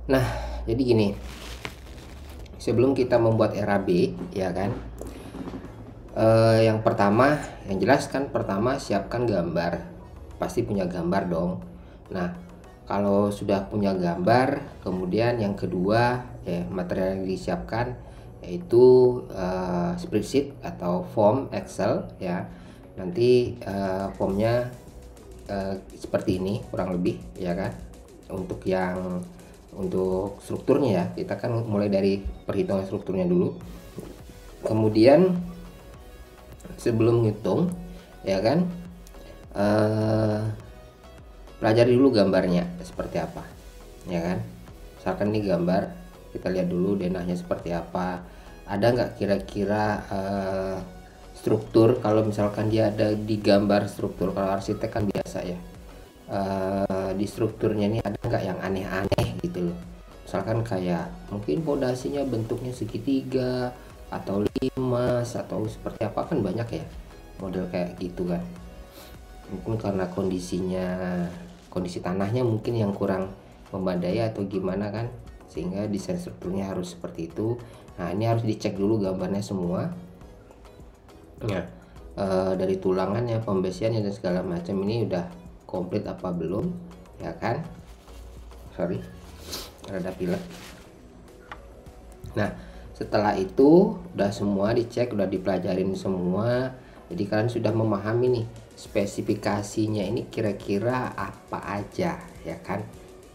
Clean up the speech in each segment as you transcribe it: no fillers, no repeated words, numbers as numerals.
Nah, jadi gini, sebelum kita membuat RAB, ya kan, yang pertama, yang jelas kan pertama siapkan gambar, pasti punya gambar dong. Nah, kalau sudah punya gambar, kemudian yang kedua, material yang disiapkan yaitu spreadsheet atau form Excel, ya. Nanti formnya seperti ini kurang lebih, ya kan. Untuk strukturnya ya, kita kan mulai dari perhitungan strukturnya dulu. Kemudian sebelum ngitung, ya kan, pelajari dulu gambarnya seperti apa, ya kan. Misalkan ini gambar, kita lihat dulu denahnya seperti apa, ada nggak kira-kira struktur. Kalau misalkan dia ada di gambar struktur, kalau arsitek kan biasa ya, di strukturnya ini ada nggak yang aneh-aneh gitu loh. Misalkan kayak mungkin fondasinya bentuknya segitiga atau limas atau seperti apa, kan banyak ya model kayak gitu kan. Mungkin karena kondisi tanahnya mungkin yang kurang memadai atau gimana kan, sehingga desain strukturnya harus seperti itu. Nah, ini harus dicek dulu gambarnya semua. Nah, dari tulangannya, pembesiannya dan segala macam ini udah komplit apa belum, ya kan. Sorry, rada pilek. Nah, setelah itu udah semua dicek, udah dipelajarin semua, jadi kalian sudah memahami nih spesifikasinya ini kira-kira apa aja, ya kan,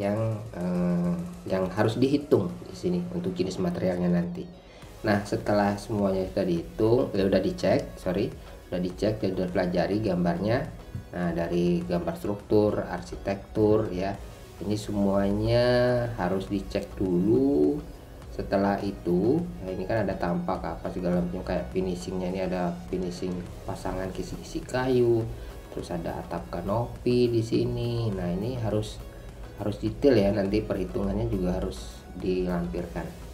yang harus dihitung di sini untuk jenis materialnya nanti. Nah, setelah semuanya sudah dihitung, udah dicek, dan udah pelajari gambarnya. Nah, dari gambar struktur, arsitektur, ya, ini semuanya harus dicek dulu. Setelah itu, nah ini kan ada tampak apa segala macam, kayak finishingnya ini ada finishing pasangan kisi-kisi kayu, terus ada atap kanopi di sini. Nah, ini harus detail ya, nanti perhitungannya juga harus dilampirkan.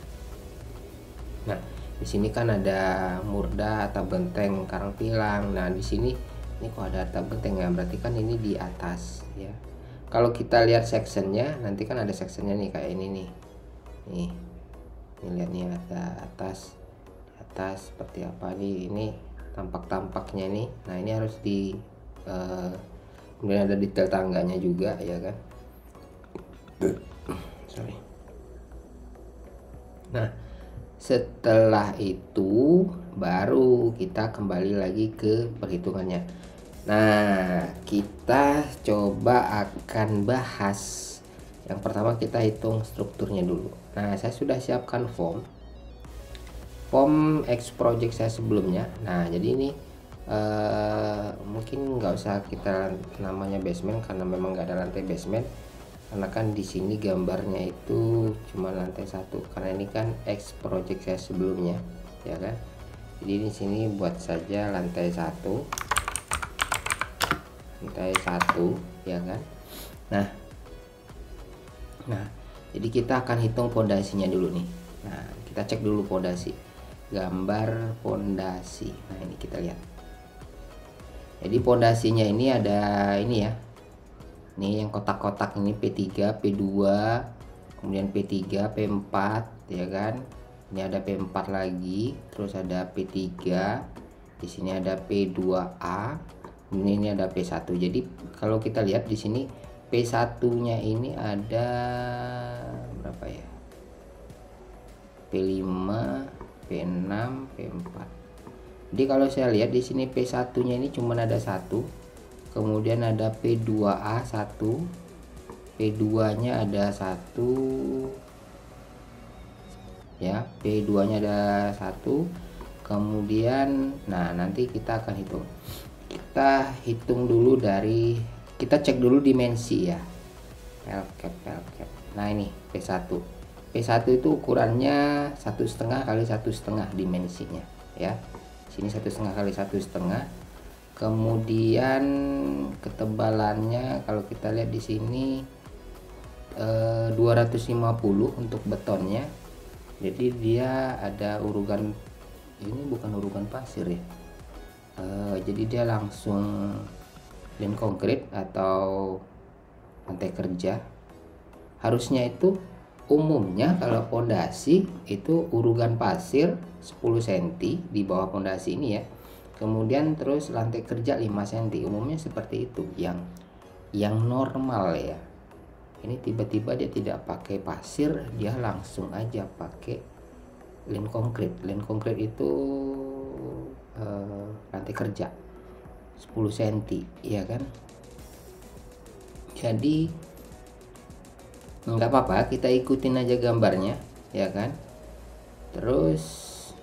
Nah, di sini kan ada murda, atap genteng, karang pilang. Nah, di sini ini kok ada atap genteng ya, berarti kan ini di atas ya. Kalau kita lihat sectionnya, nanti kan ada sectionnya nih kayak ini nih. Nih lihat nih, ada atas seperti apa nih, ini tampak-tampaknya nih. Nah, ini harus kemudian ada detail tangganya juga, ya kan. Sorry. Nah, setelah itu baru kita kembali lagi ke perhitungannya. Nah, kita coba akan bahas yang pertama, kita hitung strukturnya dulu. Nah, saya sudah siapkan form X project saya sebelumnya. Nah, jadi ini mungkin nggak usah kita namanya basement karena memang nggak ada lantai basement, karena kan di sini gambarnya itu cuma lantai 1, karena ini kan X project saya sebelumnya, ya kan. Jadi di sini buat saja lantai 1, ya kan. Nah, jadi kita akan hitung pondasinya dulu nih. Nah, kita cek dulu pondasi, gambar pondasi. Nah, ini kita lihat. Jadi pondasinya ini ada ini ya. Ini yang kotak-kotak ini P3, P2, kemudian P3, P4, ya kan. Ini ada P4 lagi, terus ada P3. Di sini ada P2A. Ini ada P1. Jadi kalau kita lihat di sini P1-nya ini ada berapa ya? P5, P6, P4. Jadi kalau saya lihat di sini P1-nya ini cuma ada 1. Kemudian ada P2A 1. P2-nya ada 1. Ya, P2-nya ada 1. Kemudian nah, nanti kita akan hitung. Kita hitung dulu kita cek dulu dimensi ya, pelcap. Nah, ini P1 itu ukurannya 1,5 kali 1,5 dimensinya ya. Sini 1,5 kali 1,5. Kemudian ketebalannya kalau kita lihat di sini 250 untuk betonnya. Jadi dia ada urugan, ini bukan urugan pasir ya. Jadi dia langsung lin konkrit atau lantai kerja. Harusnya itu umumnya kalau pondasi itu urugan pasir 10 cm di bawah pondasi ini ya. Kemudian terus lantai kerja 5 cm. Umumnya seperti itu yang normal ya. Ini tiba-tiba dia tidak pakai pasir, dia langsung aja pakai lin konkrit. Lin konkrit itu lantai kerja 10 cm ya kan. Jadi nggak apa-apa, kita ikutin aja gambarnya ya kan. Terus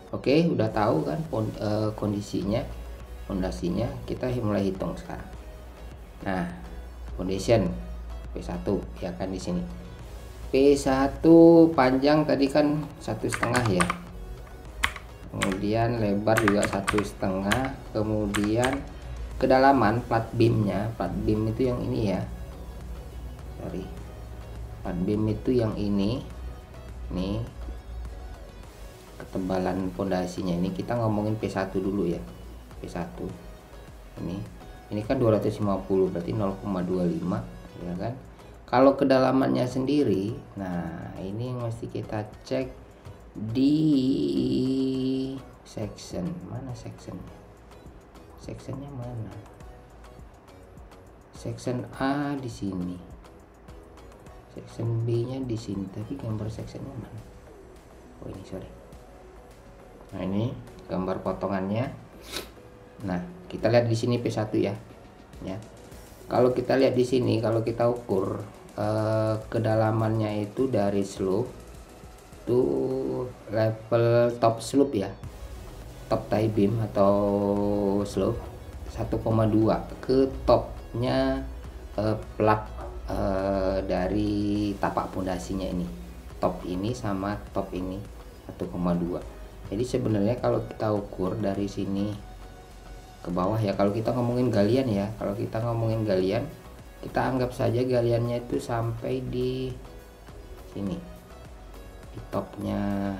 oke, udah tahu kan kondisinya, fondasinya. Kita mulai hitung sekarang. Nah, foundation P1 ya kan, di sini P1 panjang tadi kan 1,5 ya, kemudian lebar juga 1,5, kemudian kedalaman plat beamnya, plat beam itu yang ini ya, sorry, plat beam itu yang ini nih, ketebalan pondasinya ini kita ngomongin P1 dulu ya. P1 ini kan 250, berarti 0,25 ya kan. Kalau kedalamannya sendiri, nah ini mesti kita cek di section. Mana sectionnya? Sectionnya mana? Section A di sini, section B nya di sini, tapi gambar sectionnya mana? Oh ini, sorry. Nah ini gambar potongannya. Nah kita lihat di sini P1 ya. Kalau kita lihat di sini, kalau kita ukur kedalamannya itu dari slope to level top slope ya, top tie beam atau slope 1,2 ke topnya plak dari tapak pondasinya ini, top ini sama top ini 1,2. Jadi sebenarnya kalau kita ukur dari sini ke bawah ya, kalau kita ngomongin galian ya, kalau kita ngomongin galian, kita anggap saja galiannya itu sampai di sini, di topnya.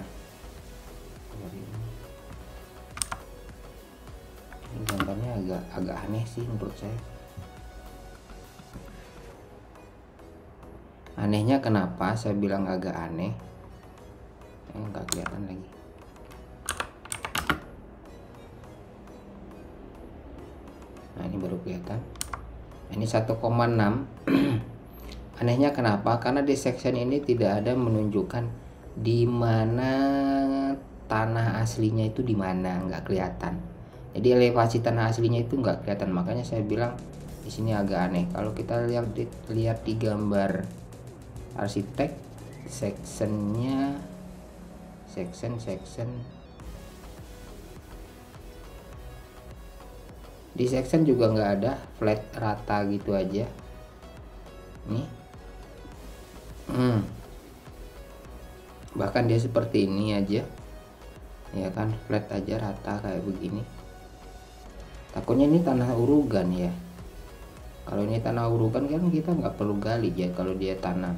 Ini gambarnya agak aneh sih menurut saya. Anehnya kenapa saya bilang agak aneh? Nggak kelihatan lagi. Nah ini baru kelihatan. Ini 1,6. Anehnya kenapa? Karena di section ini tidak ada menunjukkan di mana tanah aslinya itu, di mana, nggak kelihatan. Jadi elevasi tanah aslinya itu nggak kelihatan. Makanya saya bilang di sini agak aneh. Kalau kita lihat di gambar arsitek, sectionnya section di section juga nggak ada, flat rata gitu aja nih. Bahkan dia seperti ini aja ya kan, flat aja, rata kayak begini. Takutnya ini tanah urugan ya. Kalau ini tanah urugan kan kita nggak perlu gali ya. Kalau dia tanah,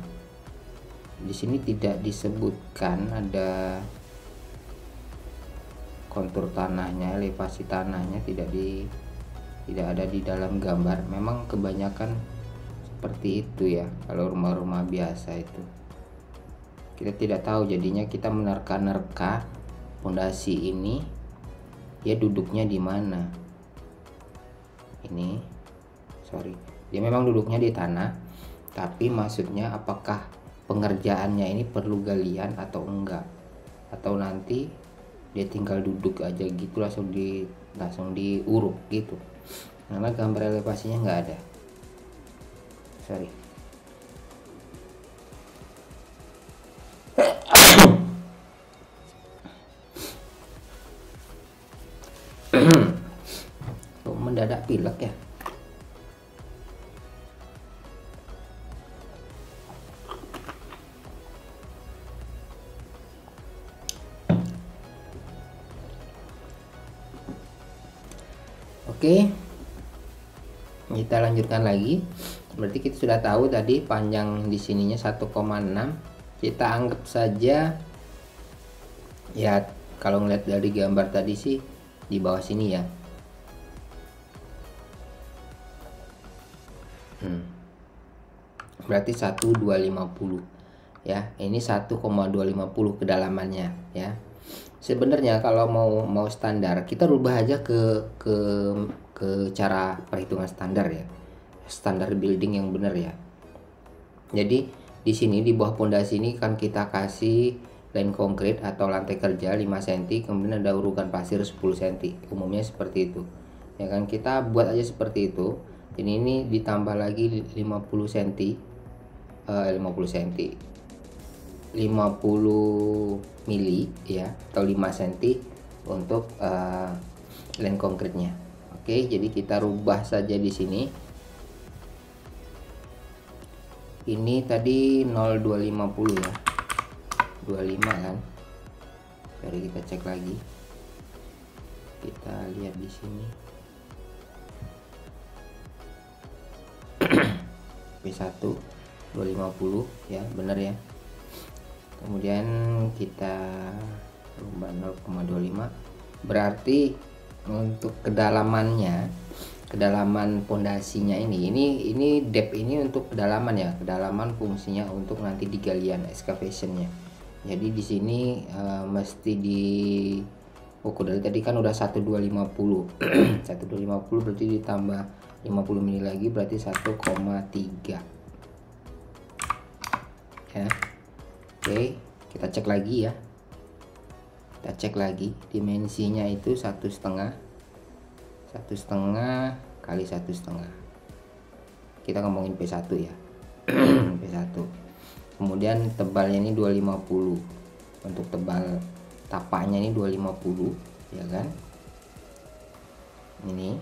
di sini tidak disebutkan ada kontur tanahnya, elevasi tanahnya tidak ada di dalam gambar. Memang kebanyakan seperti itu ya kalau rumah-rumah biasa itu. Kita tidak tahu, jadinya kita menerka-nerka pondasi ini dia duduknya di mana. Ini sorry, dia memang duduknya di tanah, tapi maksudnya apakah pengerjaannya ini perlu galian atau enggak, atau nanti dia tinggal duduk aja gitu langsung diuruk gitu. Karena gambar elevasinya nggak ada, sorry. Kok mendadak pilek ya? Oke, kita lanjutkan lagi. Berarti kita sudah tahu tadi panjang di sininya 1,6. Kita anggap saja ya, kalau ngeliat dari gambar tadi sih di bawah sini ya. Berarti 1250 ya. Ini 1,250 kedalamannya ya. Sebenarnya kalau mau standar, kita rubah aja ke cara perhitungan standar ya. Standar building yang benar ya. Jadi di sini di bawah pondasi ini kan kita kasih lane konkrit atau lantai kerja 5 cm, kemudian ada urukan pasir 10 cm. Umumnya seperti itu. Ya kan, kita buat aja seperti itu. Ini ditambah lagi 50 cm. 50 mili ya, atau 5 cm untuk lane konkritnya. Oke, jadi kita rubah saja di sini. Ini tadi 0250 ya, 25 kan. Jadi kita cek lagi, kita lihat di sini. P1 250 ya, benar ya. Kemudian kita rubah 0,25, berarti untuk kedalaman pondasinya ini depth ini untuk kedalaman ya, kedalaman fungsinya untuk nanti di galian excavationnya. Jadi di sini mesti di ukur dari tadi kan udah 1250 1250 berarti ditambah 50 mili lagi berarti 1,3 ya. Oke, kita cek lagi ya. Kita cek lagi dimensinya itu 1,5 kali 1,5. Kita ngomongin P1 ya. P1. Kemudian tebalnya ini 250. Untuk tebal tapaknya ini 250 ya kan. Ini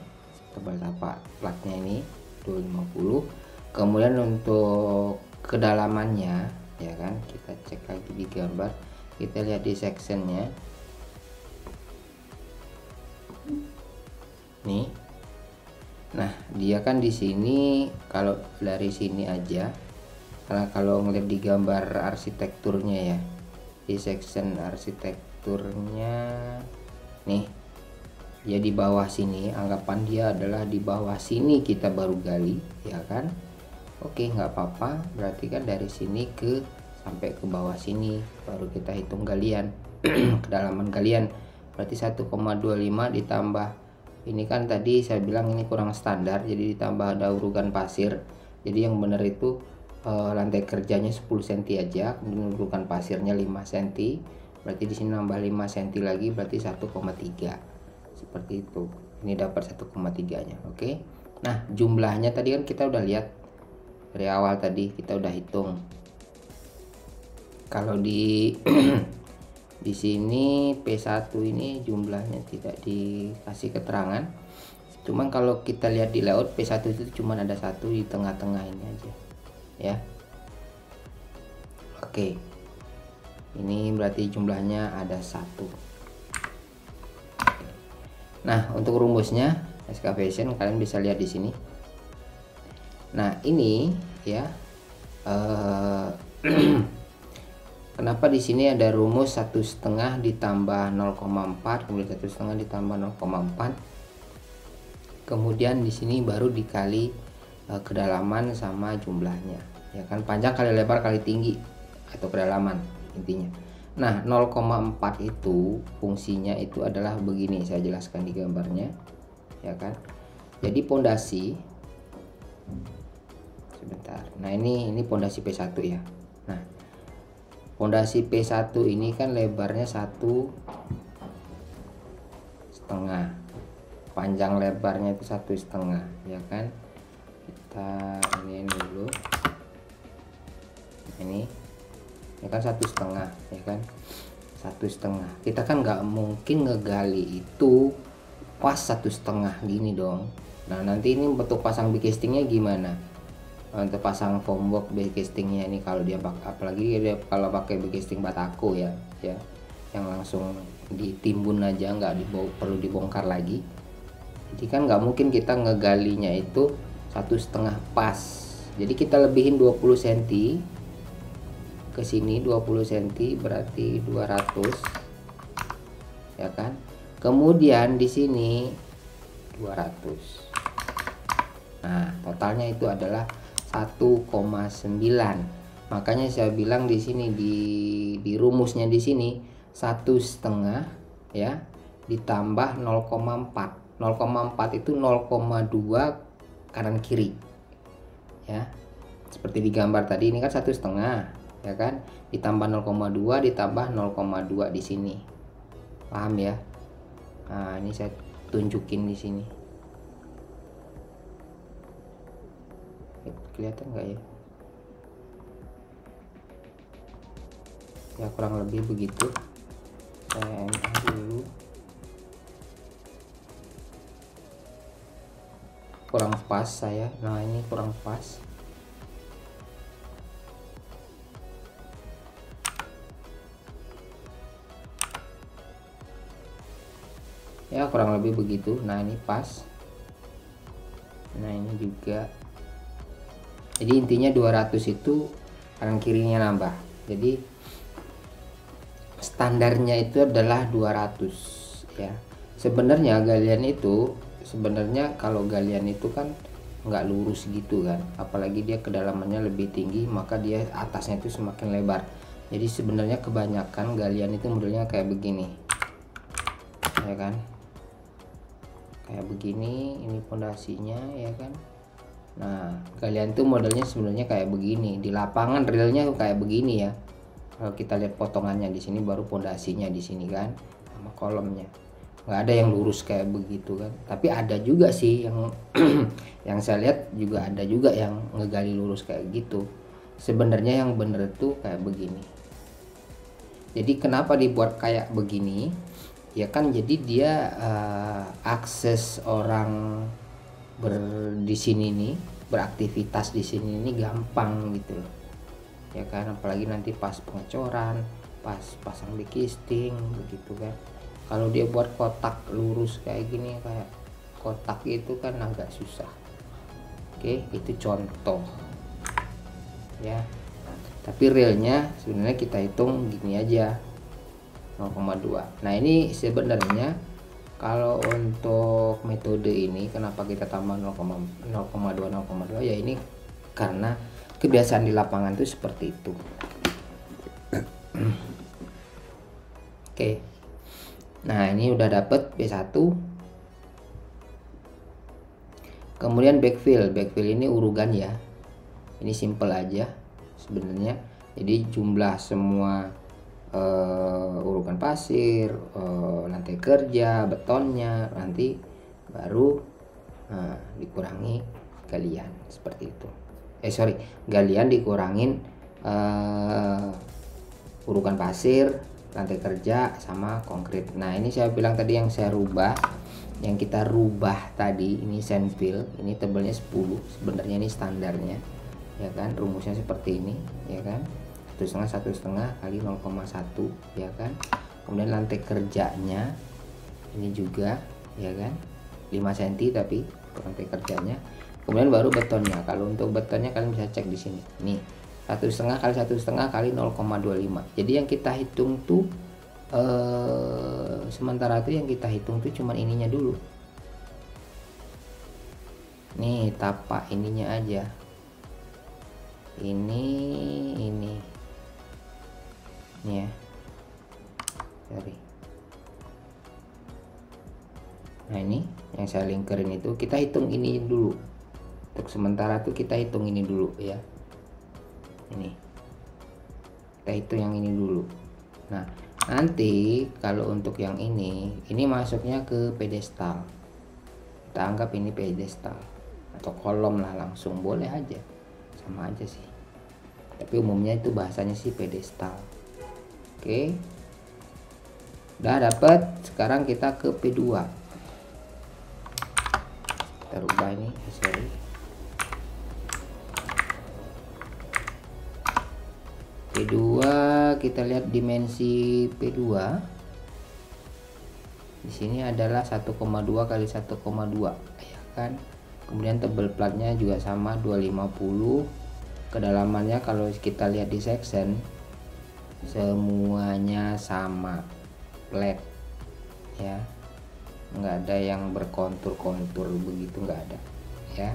tebal tapak platnya ini 250. Kemudian untuk kedalamannya ya kan, kita cek lagi di gambar, kita lihat di sectionnya nih. Nah dia kan di sini kalau dari sini aja, karena kalau ngeliat di gambar arsitekturnya ya, di section arsitekturnya nih, dia di bawah sini, anggapan dia adalah di bawah sini kita baru gali ya kan. Oke, nggak apa-apa, berarti kan dari sini sampai ke bawah sini baru kita hitung galian. Kedalaman galian berarti 1,25 ditambah ini kan tadi saya bilang ini kurang standar, jadi ditambah ada urugan pasir. Jadi yang benar itu lantai kerjanya 10 cm aja, kemudian urugan pasirnya 5 cm, berarti di sini nambah 5 cm lagi berarti 1,3 seperti itu. Ini dapat 1,3 nya. Oke, nah jumlahnya tadi kan kita udah lihat dari awal, tadi kita udah hitung. Kalau di di sini P1 ini jumlahnya tidak dikasih keterangan. Cuman kalau kita lihat di layout P1 itu cuman ada satu di tengah-tengah ini aja ya. Oke. Ini berarti jumlahnya ada satu. Nah, untuk rumusnya excavation kalian bisa lihat di sini. Nah ini ya, kenapa di sini ada rumus 1,5 ditambah 0,4, kemudian 1,5 ditambah 0,4, kemudian di sini baru dikali kedalaman sama jumlahnya ya kan, panjang kali lebar kali tinggi atau kedalaman intinya. Nah 0,4 itu fungsinya itu adalah begini, saya jelaskan di gambarnya ya kan. Jadi pondasi sebentar. Nah ini pondasi P1 ya. Nah pondasi P1 ini kan lebarnya 1,5, panjang lebarnya itu 1,5 ya kan. Kita ini dulu, ini kan 1,5 ya kan, 1,5. Kita kan nggak mungkin ngegali itu pas 1,5 gini dong. Nah nanti ini bentuk pasang castingnya gimana? Untuk pasang formwork castingnya ini kalau dia apalagi dia kalau pakai casting batako ya yang langsung ditimbun aja, nggak perlu dibongkar lagi. Jadi kan nggak mungkin kita ngegalinya itu 1,5 pas. Jadi kita lebihin 20 cm ke sini, 20 cm berarti 200 ya kan. Kemudian di sini 200 Nah, totalnya itu adalah 1,9. Makanya saya bilang di sini di rumusnya di sini 1,5 ya ditambah 0,4. 0,4 itu 0,2 kanan kiri ya, seperti di gambar tadi. Ini kan 1,5 ya kan, ditambah 0,2 ditambah 0,2 di sini, paham ya? Nah, ini saya tunjukin di sini, kelihatan nggak ya? Ya kurang lebih begitu. Saya MA dulu, kurang pas saya. Nah, ini kurang pas. Ya kurang lebih begitu. Nah, ini pas. Nah, ini juga. Jadi intinya 200 itu kanan kirinya nambah. Jadi standarnya itu adalah 200 ya. Sebenarnya galian itu, sebenarnya kalau galian itu kan nggak lurus gitu kan, apalagi dia kedalamannya lebih tinggi, maka dia atasnya itu semakin lebar. Jadi sebenarnya kebanyakan galian itu modelnya kayak begini ya kan, kayak begini. Ini pondasinya ya kan. Nah, galian tuh modelnya sebenarnya kayak begini. Di lapangan realnya kayak begini ya. Kalau kita lihat potongannya di sini, baru pondasinya di sini kan, sama kolomnya. Nggak ada yang lurus kayak begitu kan. Tapi ada juga sih yang yang saya lihat juga ada juga yang ngegali lurus kayak gitu. Sebenarnya yang bener tuh kayak begini. Jadi kenapa dibuat kayak begini? Ya kan, jadi dia akses orang di sini nih, beraktivitas di sini ini gampang gitu loh ya kan, apalagi nanti pas pengecoran, pas pasang dekisting begitu kan. Kalau dia buat kotak lurus kayak gini, kayak kotak itu kan agak susah. Oke, itu contoh ya. Tapi realnya sebenarnya kita hitung gini aja, 0,2. Nah, ini sebenarnya kalau untuk metode ini kenapa kita tambah 0,2 ya, ini karena kebiasaan di lapangan itu seperti itu. Oke. Nah, ini udah dapet B1. Kemudian backfill. Backfill ini urugan ya. Ini simple aja sebenarnya. Jadi jumlah semua urukan pasir, lantai kerja, betonnya, nanti baru dikurangi galian seperti itu. Galian dikurangin urukan pasir, lantai kerja, sama konkrit. Nah, ini saya bilang tadi yang saya rubah, yang kita rubah tadi ini sandfill, ini tebalnya 10. Sebenarnya ini standarnya ya kan, rumusnya seperti ini ya kan, 1,5 kali 0,1 ya kan. Kemudian lantai kerjanya ini juga ya kan, 5 cm tapi lantai kerjanya. Kemudian baru betonnya. Kalau untuk betonnya kalian bisa cek di sini. Nih, 1,5 kali 1,5 kali 0,25. Jadi yang kita hitung tuh sementara tuh yang kita hitung tuh cuman ininya dulu. Nih, tapak ininya aja. Ini nih ya. Sorry. Nah, ini yang saya lingkarin itu kita hitung ini dulu. Untuk sementara tuh kita hitung ini dulu ya. Ini kita hitung yang ini dulu. Nah, nanti kalau untuk yang ini masuknya ke pedestal. Kita anggap ini pedestal atau kolom lah, langsung boleh aja, sama aja sih. Tapi umumnya itu bahasanya sih pedestal. Oke. Udah dapat. Sekarang kita ke P2. Kita rubah ini, P2, kita lihat dimensi P2. Di sini adalah 1,2 kali 1,2 ya kan. Kemudian tebal platnya juga sama 250. Kedalamannya kalau kita lihat di section semuanya sama flat ya. Nggak ada yang berkontur-kontur begitu, nggak ada ya.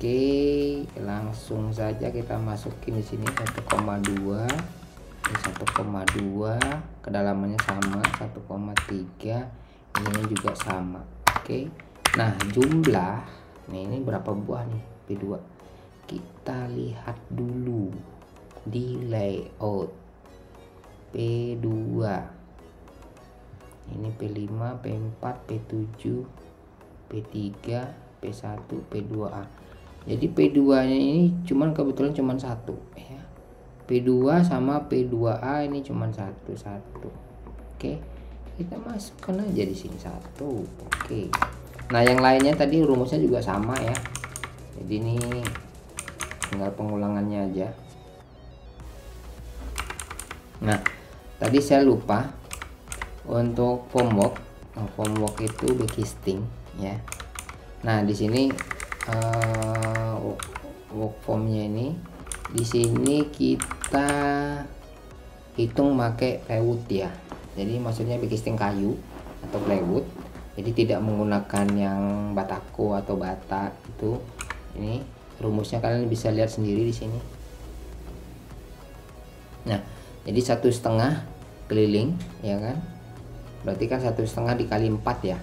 Oke, langsung saja kita masukin di sini 1,2. Ini 1,2, kedalamannya sama 1,3, ini juga sama. Oke. Nah, jumlah ini berapa buah nih P2? Kita lihat dulu di layout P2. Ini P5, P4, P7, P3, P1, P2A. Jadi P2 nya ini kebetulan cuman satu ya. P2 sama P2A ini cuman satu. Oke, kita masukkan aja di sini satu. Oke. Nah, yang lainnya tadi rumusnya juga sama ya. Jadi ini tinggal pengulangannya aja. Nah, tadi saya lupa untuk formwork. Formwork itu backcasting ya. Nah, di sini work formnya ini, di sini kita hitung pakai plywood ya. Jadi maksudnya backcasting kayu atau plywood. Jadi tidak menggunakan yang batako atau bata itu. Ini rumusnya kalian bisa lihat sendiri di sini. Nah, jadi 1,5 keliling ya kan. Berarti kan 1,5 dikali 4 ya.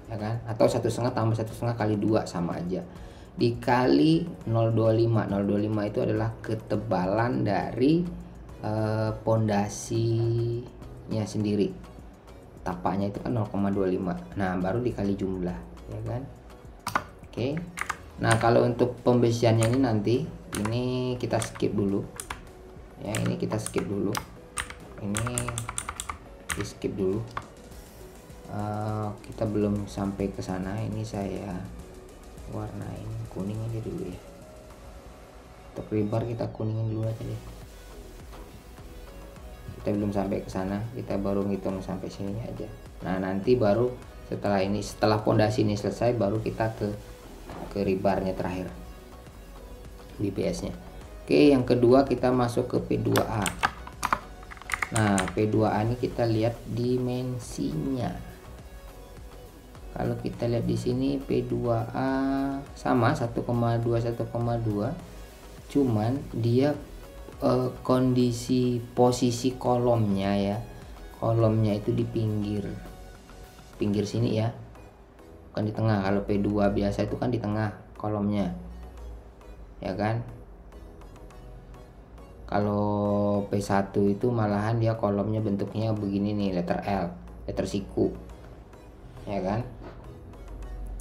Ya kan? Atau 1,5 tambah 1,5 kali 2 sama aja. Dikali 0,25. 0,25 itu adalah ketebalan dari pondasinya sendiri. Tapaknya itu kan 0,25. Nah, baru dikali jumlah ya kan. Oke. Nah, kalau untuk pembesiannya ini nanti ini kita skip dulu. Ya, ini kita skip dulu. Ini di skip dulu. Kita belum sampai ke sana. Ini saya warnain kuning aja dulu ya. Untuk rebar kita kuningin dulu aja deh. Kita belum sampai ke sana, kita baru ngitung sampai sini aja. Nah, nanti baru setelah pondasi ini selesai baru kita ke rebarnya terakhir, BPS nya. Oke, yang kedua kita masuk ke P2A. Nah, P2A ini kita lihat dimensinya. Kalau kita lihat di sini P2A sama 1,2, cuman dia kondisi posisi kolomnya ya, kolomnya itu di pinggir sini ya, bukan di tengah. Kalau P2 biasa itu kan di tengah kolomnya ya kan. Kalau P1 itu malahan dia kolomnya bentuknya begini nih, letter L, letter siku ya kan.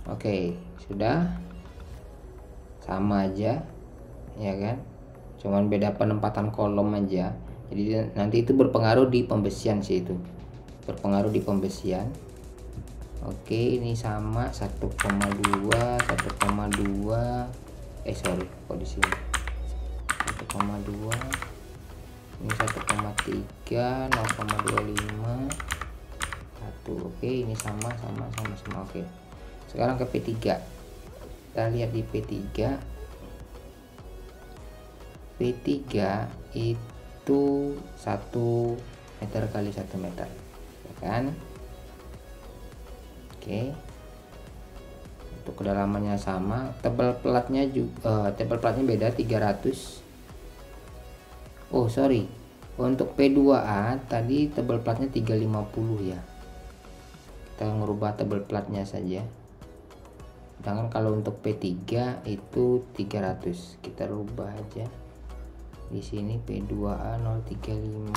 Oke, sudah sama aja ya kan, cuman beda penempatan kolom aja. Jadi nanti itu berpengaruh di pembesian sih, itu berpengaruh di pembesian. Oke, ini sama 1,2 sorry, kok di sini 1,2, ini 1,3, 0,25, 1. Oke, ini sama. Oke, sekarang ke P3. Kita lihat di P3 itu 1 meter kali 1 meter ya kan. Oke, untuk kedalamannya sama. Tebal platnya juga beda 300. Oh sorry, untuk P2A tadi tebal platnya 350 ya. Kita ngerubah tebal platnya saja. Sedangkan kalau untuk P3 itu 300, kita rubah aja. Di sini P2A 035,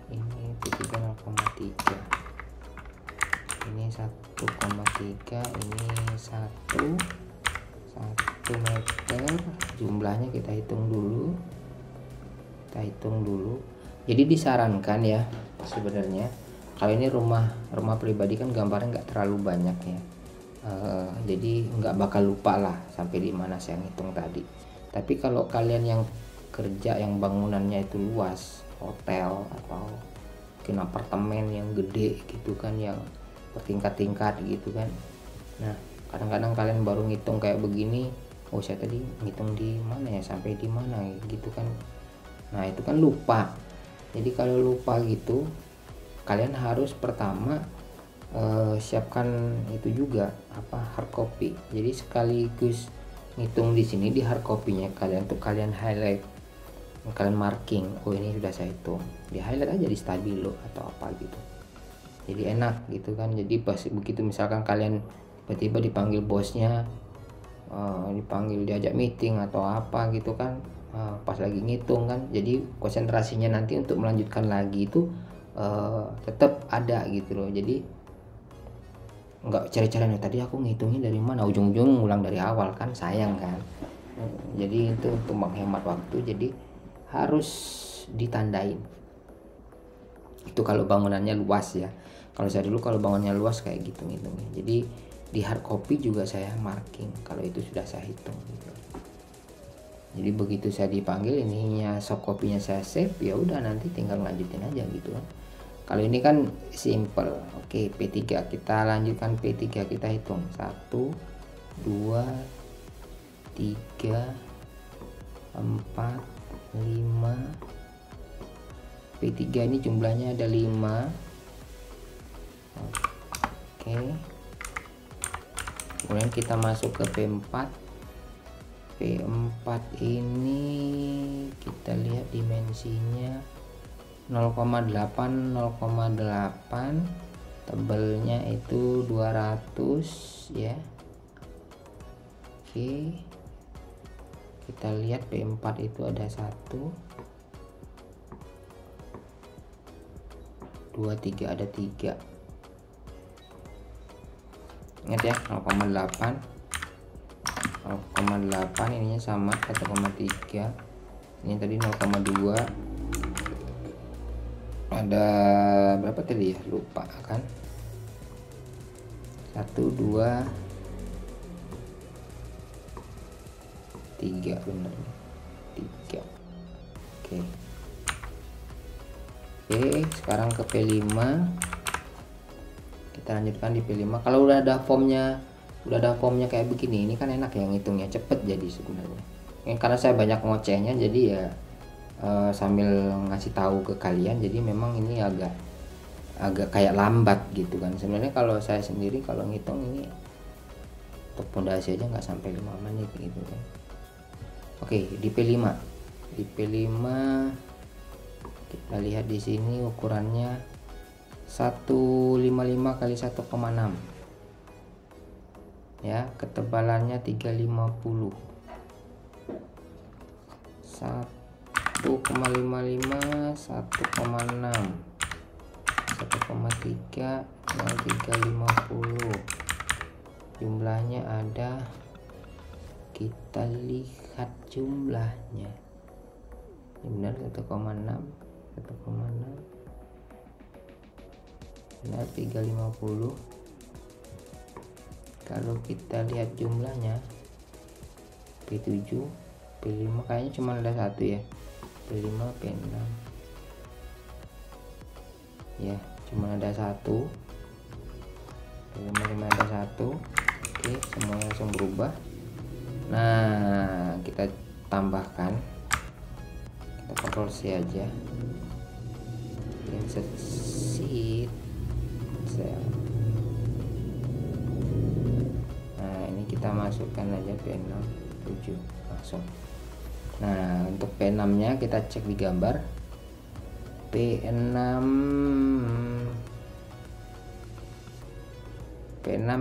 ini P3 0,3, ini 1,3, ini 1 meter. Jumlahnya kita hitung dulu. Jadi disarankan ya sebenarnya, kalau ini rumah pribadi kan gambarnya nggak terlalu banyak ya. Jadi nggak bakal lupa lah sampai di mana saya ngitung tadi. Tapi kalau kalian yang kerja yang bangunannya itu luas, hotel atau mungkin apartemen yang gede gitu kan, yang bertingkat-tingkat gitu kan. Nah, kadang-kadang kalian baru ngitung kayak begini, oh saya tadi ngitung di mana ya, sampai di mana gitu kan. Nah, itu kan lupa. Jadi kalau lupa gitu, kalian harus pertama siapkan itu juga apa, hard copy. Jadi sekaligus ngitung di sini di hard copy-nya kalian tuh kalian highlight, kalian marking, oh ini sudah saya hitung, di highlight aja di stabilo atau apa gitu. Jadi enak gitu kan. Jadi pas begitu misalkan kalian tiba-tiba dipanggil bosnya, dipanggil diajak meeting atau apa gitu kan, pas lagi ngitung kan, jadi konsentrasinya nanti untuk melanjutkan lagi itu tetap ada gitu loh. Jadi nggak cari-cari tadi aku ngitungnya dari mana, ujung-ujung ngulang dari awal kan, sayang kan. Jadi itu untuk menghemat waktu, jadi harus ditandain. Itu kalau bangunannya luas ya. Kalau saya dulu kalau bangunannya luas kayak gitu ngitungnya. Jadi di hard copy juga saya marking kalau itu sudah saya hitung gitu. Jadi begitu saya dipanggil ininya soft copy-nya saya save, ya udah nanti tinggal lanjutin aja gitu kan. Kalau ini kan simple. Oke, P3 kita lanjutkan, P3 kita hitung 1 2 3 4 5. P3 ini jumlahnya ada 5. Oke, kemudian kita masuk ke P4. P4 ini kita lihat dimensinya 0,8 0,8, tebelnya itu 200 ya. Oke, kita lihat P4 itu ada 1 2 3, ada 3. Ingat ya, 0,8 ininya sama 1,3, ini tadi 0,2, ada berapa tadi ya, lupa kan, 1 2 3 bener 3. Oke, sekarang ke P5. Kita lanjutkan di P5. Kalau udah ada formnya kayak begini, ini kan enak ya ngitungnya, cepet jadi sebenarnya. Karena saya banyak ngocehnya, jadi ya sambil ngasih tahu ke kalian, jadi memang ini agak kayak lambat gitu kan. Sebenarnya kalau saya sendiri kalau ngitung ini untuk pondasi aja nggak sampai 5 menit gitu kan. Oke, di P5 kita lihat di sini ukurannya 155 kali 1,6 ya, ketebalannya 350, 1,55 1,6 1,3 350. Jumlahnya ada, kita lihat jumlahnya benar 1,6 benar 350. Kalau kita lihat jumlahnya P7 P5 kayaknya cuma ada satu ya, P5 P6 ya, cuma ada satu, P5 cuma ada satu. Oke, semuanya langsung berubah. Nah, kita tambahkan, kita Ctrl C aja, insert sheet cell. Nah, ini kita masukkan aja P6 7 langsung. Nah, untuk P6 nya kita cek di gambar. P6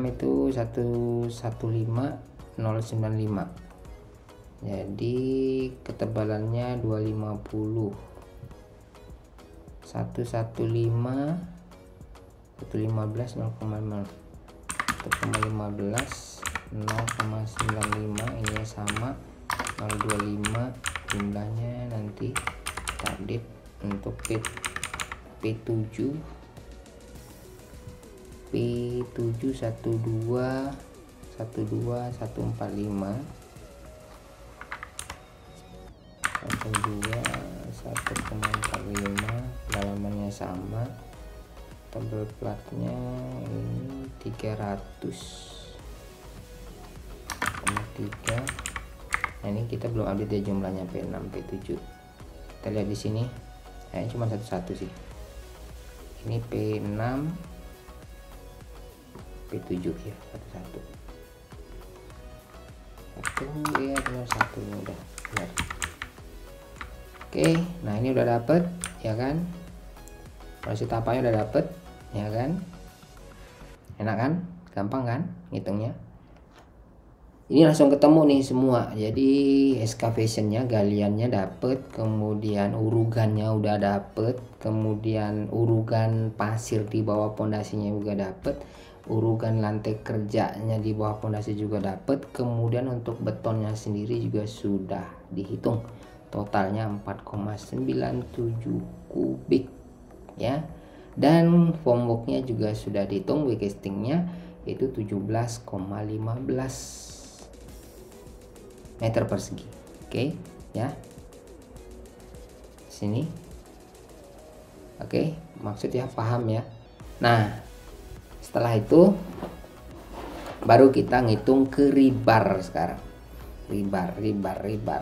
itu 115095. Jadi ketebalannya 250, 115 115 0,5 0,95 ini sama 025. Jumlahnya nanti kita update untuk P7 12 145 dalamannya sama, tebal platnya ini 300,3. Nah, ini kita belum update ya jumlahnya P6 P7. Kita lihat di sini cuma satu sih, ini P6 P7 ya, satu ya, benar satu udah benar. Oke, nah ini udah dapet ya kan, masih tapanya udah dapet ya kan, enak kan, gampang kan ngitungnya. Ini langsung ketemu nih semua. Jadi excavationnya, galiannya dapet, kemudian urugannya udah dapet, kemudian urugan pasir di bawah pondasinya juga dapet, urugan lantai kerjanya di bawah pondasi juga dapet, kemudian untuk betonnya sendiri juga sudah dihitung, totalnya 4,97 kubik ya. Dan formworknya juga sudah dihitung, weak castingnya itu 17,15 meter persegi. Oke ya, sini. Oke, maksudnya paham ya. Nah, setelah itu baru kita ngitung ke rebar sekarang. Rebar.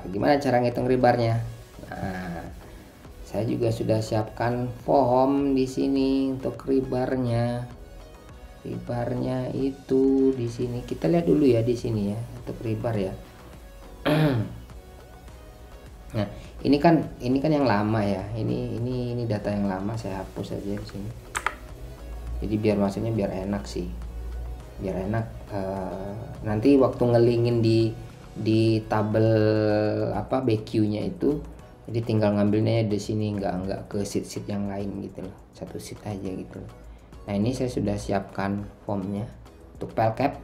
Gimana cara ngitung rebarnya? Nah, saya juga sudah siapkan form di sini untuk rebarnya. Rebarnya itu di sini. Kita lihat dulu ya di sini ya untuk rebar ya. Nah, ini kan yang lama ya. Ini data yang lama, saya hapus aja di sini. Jadi biar maksudnya biar enak sih. Biar enak nanti waktu ngelingin di tabel apa BQ-nya itu, jadi tinggal ngambilnya di sini, nggak ke sheet yang lain gitu loh. Satu sheet aja gitu loh. Nah, ini saya sudah siapkan formnya untuk pel cap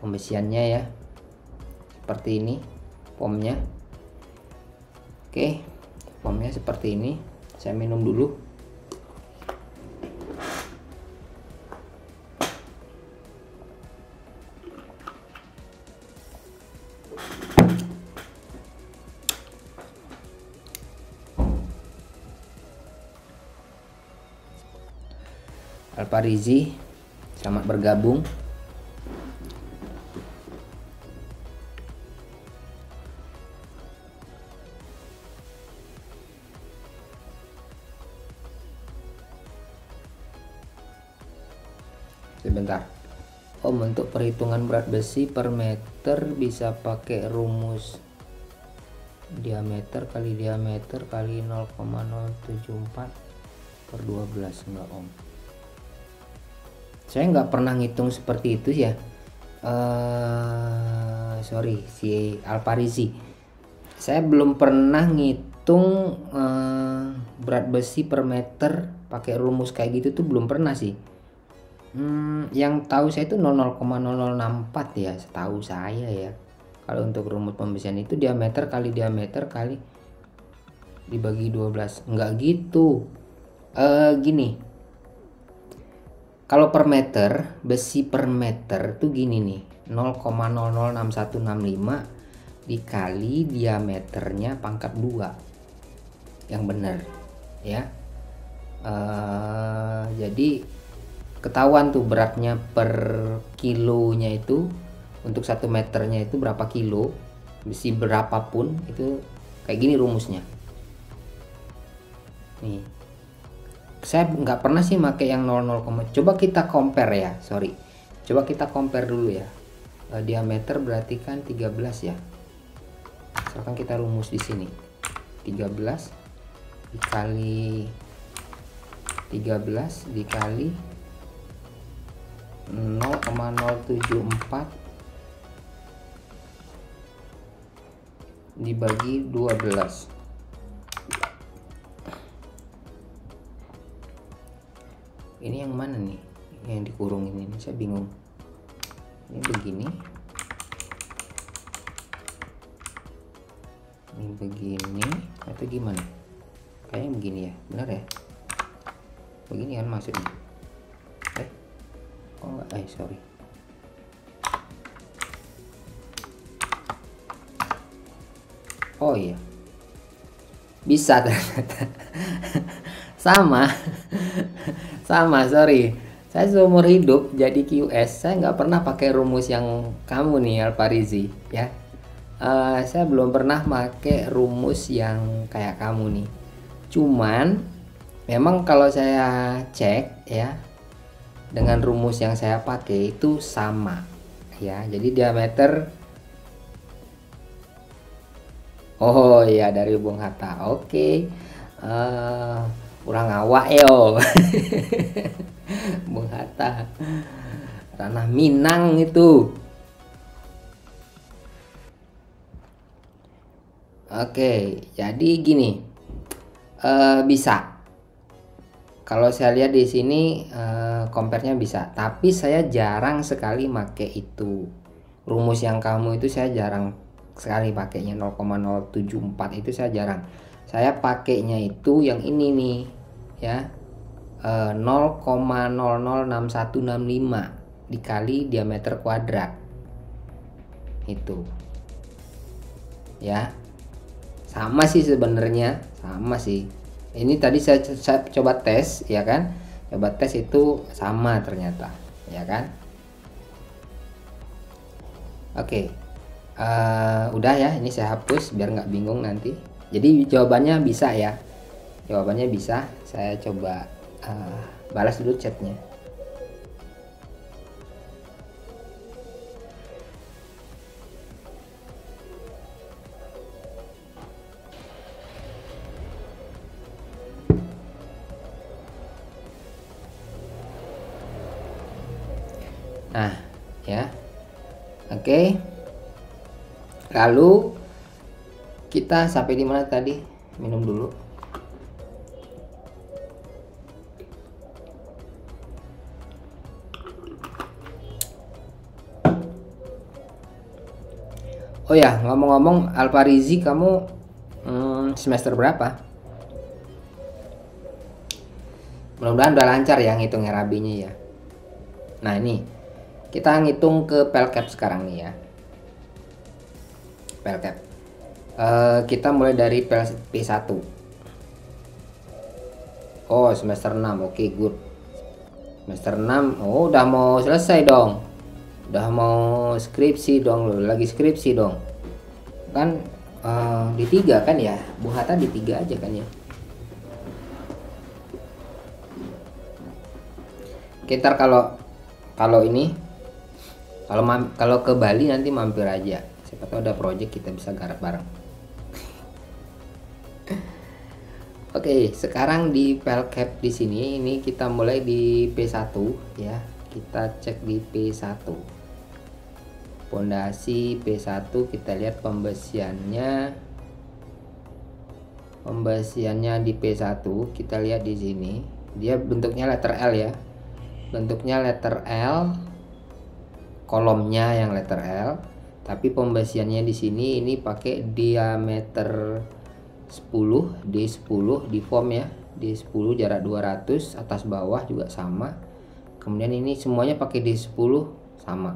pembesiannya ya. Seperti ini formnya. Oke, formnya seperti ini. Saya minum dulu. Alparizi, selamat bergabung. Sebentar. Om, untuk perhitungan berat besi per meter bisa pakai rumus diameter kali diameter kali 0,074 per 12 enggak Om. Saya nggak pernah ngitung seperti itu ya. Sorry, si Alparizi. Saya belum pernah ngitung berat besi per meter pakai rumus kayak gitu tuh, belum pernah sih. Yang tahu saya itu 0,0064 ya, setahu saya ya. Kalau untuk rumus pembesian itu diameter kali dibagi 12. Enggak gitu. Gini. Kalau per meter, besi per meter tuh gini nih. 0,006165 dikali diameternya pangkat 2. Yang benar ya. Jadi ketahuan tuh beratnya per kilonya itu, untuk 1 meternya itu berapa kilo, besi berapapun itu kayak gini rumusnya nih. Saya nggak pernah sih pakai yang 00, coba kita compare ya, coba kita compare dulu ya. Diameter berarti kan 13 ya, misalkan kita rumus di sini 13 dikali 0,074 dibagi 12. Ini yang mana nih yang dikurungin ini, saya bingung. Ini begini, ini begini atau gimana? Kayaknya begini ya, benar ya, begini kan maksudnya. Oh enggak, sorry. Oh iya, bisa ternyata. sama sorry, saya seumur hidup jadi QS saya nggak pernah pakai rumus yang kamu nih Alparizi ya. Saya belum pernah pakai rumus yang kayak kamu nih. Cuman memang kalau saya cek ya, dengan rumus yang saya pakai itu sama ya. Jadi diameter, oh ya, dari Bung Hatta. Oke. Kurang awak yo. Bung Hatta. Ranah Minang itu. Oke, jadi gini. Bisa. Kalau saya lihat di sini compare-nya bisa, tapi saya jarang sekali make itu. Rumus yang kamu itu saya jarang sekali pakainya, 0,074 itu saya jarang. Saya pakainya itu yang ini nih ya, 0,006165 dikali diameter kuadrat itu ya. Sama sih sebenarnya, sama sih. Ini tadi saya coba tes ya kan, coba tes itu sama ternyata ya kan. Oke, udah ya, ini saya hapus biar nggak bingung nanti. Jadi jawabannya bisa ya, jawabannya bisa. Saya coba balas dulu chatnya. Nah ya, oke. Lalu kita sampai di mana tadi? Minum dulu. Oh ya, ngomong-ngomong, Alfarizi, kamu semester berapa? Mudah-mudahan udah lancar ya ngitungnya rabinya ya. Nah ini kita ngitung ke pelcap sekarang nih ya. Pelcap. Kita mulai dari P1. Oh, semester 6. Oke, good. Semester 6. Oh, udah mau selesai dong. Udah mau skripsi dong, lo lagi skripsi dong. Kan di 3 kan ya? Bung Hatta di 3 aja kan ya? Kita kalau ini kalau ke Bali nanti mampir aja. Siapa tahu ada project kita bisa garap bareng. Oke, sekarang di pelcap di sini ini kita mulai di P1 ya. Kita cek di P1. Pondasi P1 kita lihat pembesiannya. Pembesiannya di P1 kita lihat di sini. Dia bentuknya letter L ya. Bentuknya letter L. Kolomnya yang letter L. Tapi pembesiannya di sini ini pakai diameter 10, D10 di form ya, D10 jarak 200, atas bawah juga sama. Kemudian ini semuanya pakai D10 sama.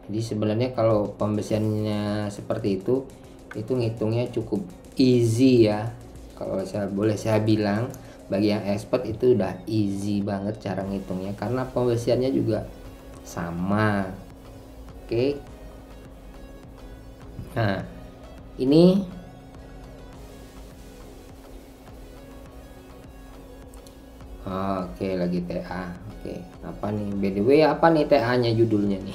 Jadi sebenarnya kalau pembesiannya seperti itu ngitungnya cukup easy ya. Kalau saya bilang, bagi yang expert itu udah easy banget cara ngitungnya karena pembesiannya juga sama. Oke. Nah, ini oke, lagi TA. Oke, apa nih? By the way, apa nih TA-nya judulnya nih?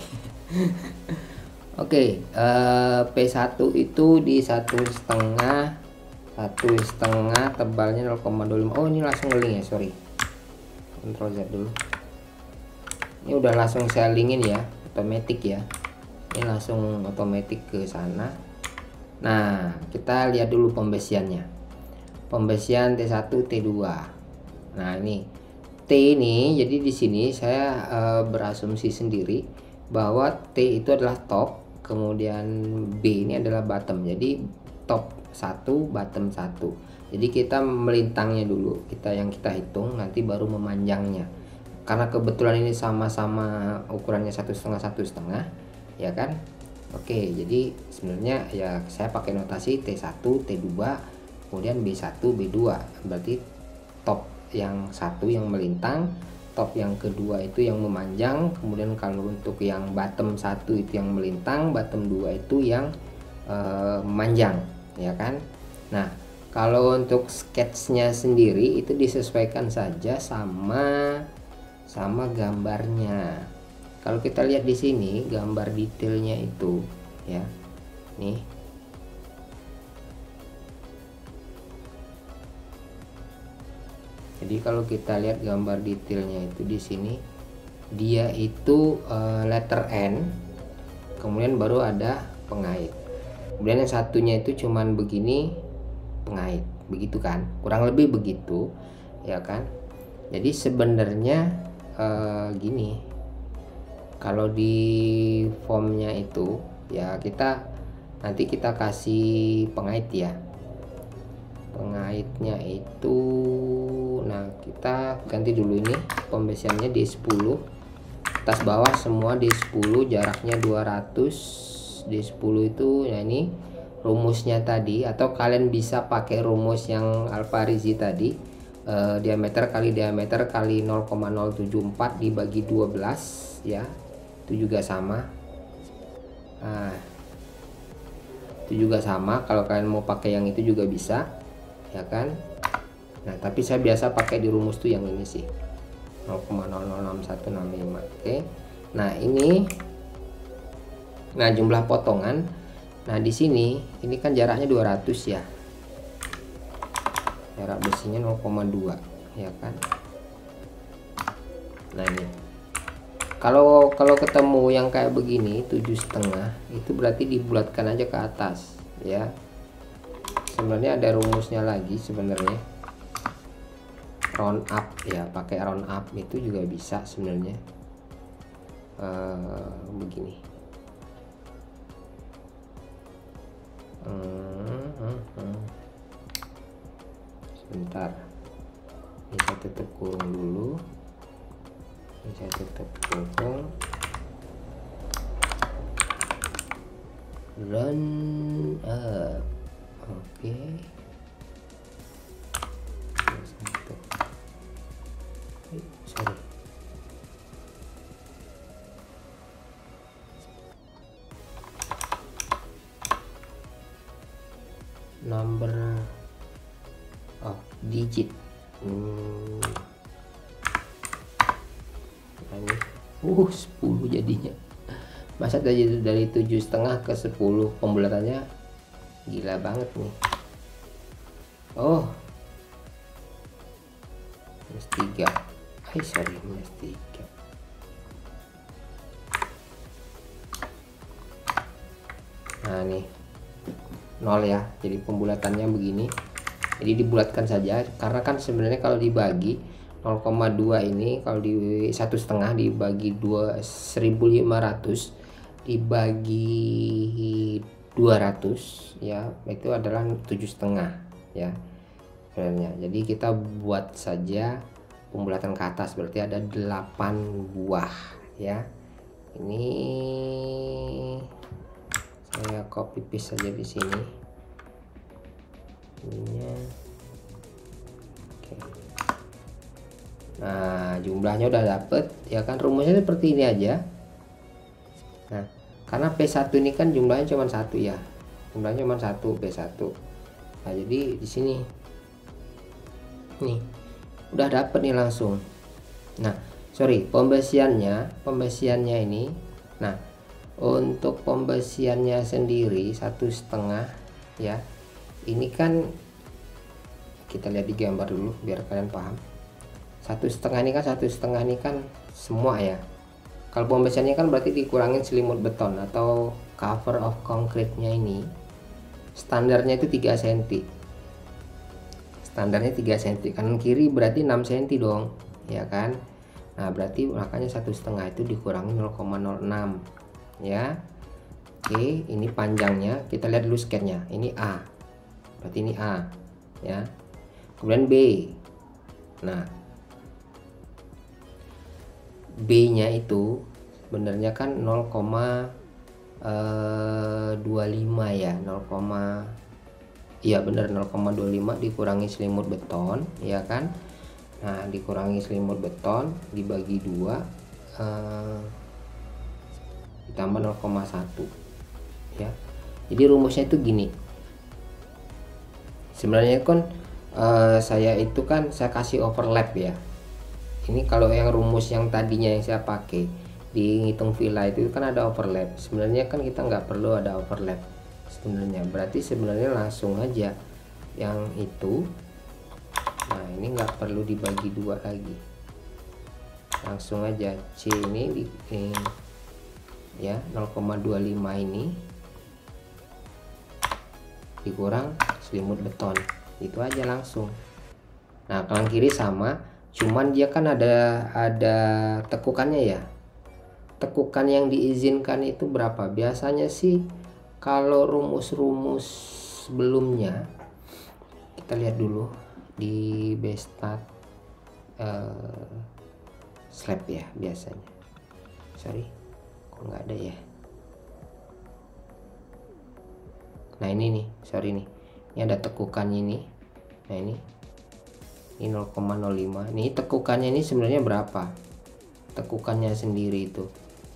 Oke, P1 itu di 1,5 tebalnya 0,25. Oh, ini langsung ngeling ya, sorry. Ctrl Z dulu. Ini udah langsung saya linkin ya, otomatis ya. Ini langsung otomatis ke sana. Nah, kita lihat dulu pembesiannya. Pembesian T1, T2. Nah, ini T ini, jadi di sini saya berasumsi sendiri bahwa T itu adalah top, kemudian B ini adalah bottom. Jadi top 1, bottom 1. Jadi kita melintangnya dulu, kita hitung, nanti baru memanjangnya. Karena kebetulan ini sama-sama ukurannya 1,5 ya kan. Oke, jadi sebenarnya ya saya pakai notasi T1, T2, kemudian B1, B2. Berarti top yang satu yang melintang, top yang kedua itu yang memanjang, kemudian kalau untuk yang bottom 1 itu yang melintang, bottom 2 itu yang memanjang ya kan. Nah, kalau untuk sketchnya sendiri itu disesuaikan saja sama sama gambarnya. Kalau kita lihat di sini gambar detailnya itu ya, nih. Jadi kalau kita lihat gambar detailnya itu di sini, dia itu letter N, kemudian baru ada pengait. Kemudian yang satunya itu cuman begini, pengait, begitu kan? Kurang lebih begitu, ya kan? Jadi sebenarnya gini, kalau di formnya itu ya nanti kita kasih pengait ya. Pengaitnya itu, nah kita ganti dulu ini pembesiannya di 10, atas bawah semua di 10, jaraknya 200 di 10 itu. Ya ini rumusnya tadi, atau kalian bisa pakai rumus yang Alfarizi tadi, diameter kali diameter kali 0,074 dibagi 12 ya, itu juga sama. Nah, itu juga sama, kalau kalian mau pakai yang itu juga bisa ya kan. Nah tapi saya biasa pakai di rumus tuh yang ini sih, 0,006165. Oke, nah ini, nah jumlah potongan, nah di sini ini kan jaraknya 200 ya, jarak besinya 0,2 ya kan. Nah ini kalau ketemu yang kayak begini 7,5, itu berarti dibulatkan aja ke atas ya. Sebenarnya ada rumusnya lagi sebenarnya, round up ya, pakai round up itu juga bisa sebenarnya. Begini, sebentar, ini saya tutup kurung dulu, ini saya tutup kurung, run up. Oke, sorry, number of digit. Ini 10 jadinya. Masa dari 7,5 ke 10 pembulatannya gila banget nih. Oh, -3. Sorry, -3. Nah nih 0 ya, jadi pembulatannya begini. Jadi dibulatkan saja, karena kan sebenarnya kalau dibagi 0,2 ini, kalau di 1,5 dibagi 1500 dibagi 200 ya, itu adalah 7,5 ya sebenarnya. Jadi kita buat saja pembulatan ke atas, berarti ada 8 buah ya. Ini saya copy paste saja di sini ininya. Oke. Nah jumlahnya udah dapet ya kan, rumusnya seperti ini aja. Nah karena P1 ini kan jumlahnya cuma 1 ya, jumlahnya cuma 1 P1. Nah jadi di sini nih udah dapet nih langsung. Nah sorry, pembesiannya ini, nah untuk pembesiannya sendiri 1,5 ya, ini kan kita lihat di gambar dulu biar kalian paham. 1,5 ini kan 1,5 ini kan semua ya. Kalau pembesiannya kan berarti dikurangin selimut beton atau cover of concrete-nya ini, standarnya itu 3 cm. Standarnya 3 cm, kanan kiri berarti 6 cm dong ya kan. Nah berarti makanya 1,5 itu dikurangi 0,06 ya. Oke, ini panjangnya kita lihat dulu sketnya. Ini A, berarti ini A ya, kemudian B. Nah B nya itu sebenarnya kan 0,25 ya, 0, iya bener 0,25 dikurangi selimut beton ya kan. Nah dikurangi selimut beton dibagi 2 ditambah 0,1 ya. Jadi rumusnya itu gini sebenarnya kan, saya kasih overlap ya, ini kalau yang rumus yang tadinya yang saya pakai di ngitung villa itu kan ada overlap. Sebenarnya kan kita nggak perlu ada overlap sebenarnya, berarti sebenarnya langsung aja yang itu. Nah ini nggak perlu dibagi dua lagi, langsung aja C ini ya 0,25 ini dikurang selimut beton, itu aja langsung. Nah kanan kiri sama, cuman dia kan ada tekukannya ya. Tekukan yang diizinkan itu berapa? Biasanya sih kalau rumus-rumus sebelumnya, kita lihat dulu di Bestat slab ya biasanya. Sorry, kok nggak ada ya? Nah ini nih, sorry nih, ini ada tekukannya ini. Nah ini 0,05. Nih tekukannya ini sebenarnya berapa? Tekukannya sendiri itu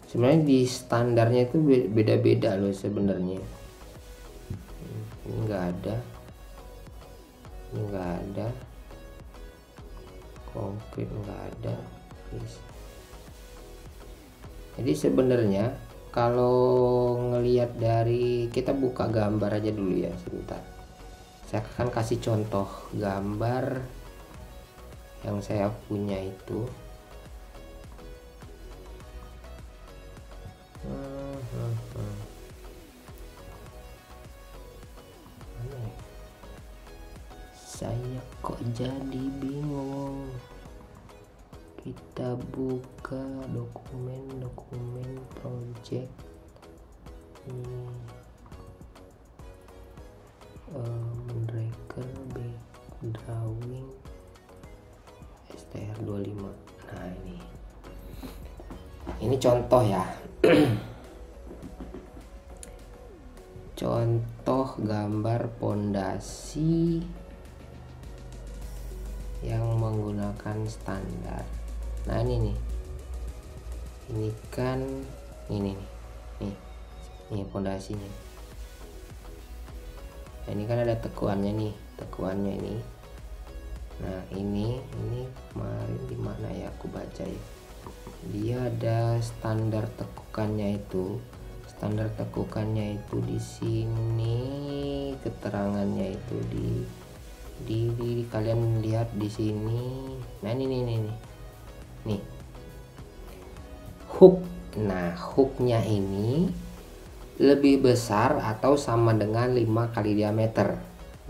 sebenarnya di standarnya itu beda-beda loh sebenarnya. Ini enggak ada, ini enggak ada, konkret enggak ada. Jadi sebenarnya kalau ngelihat dari, kita buka gambar aja dulu ya sebentar. Saya akan kasih contoh gambar yang saya punya itu. Saya kok jadi bingung. Kita buka dokumen project ini, Mendraker drawing STR25. Nah ini contoh ya. Contoh gambar pondasi yang menggunakan standar. Nah ini nih, ini kan ini pondasinya. Nah, ini kan ada tekuannya nih, tekuannya ini. Nah ini kemarin di mana ya aku baca ya, dia ada standar tekukannya itu. Standar tekukannya itu di sini, keterangannya itu di kalian lihat di sini. Nah ini nih hook. Nah hooknya ini lebih besar atau sama dengan 5 kali diameter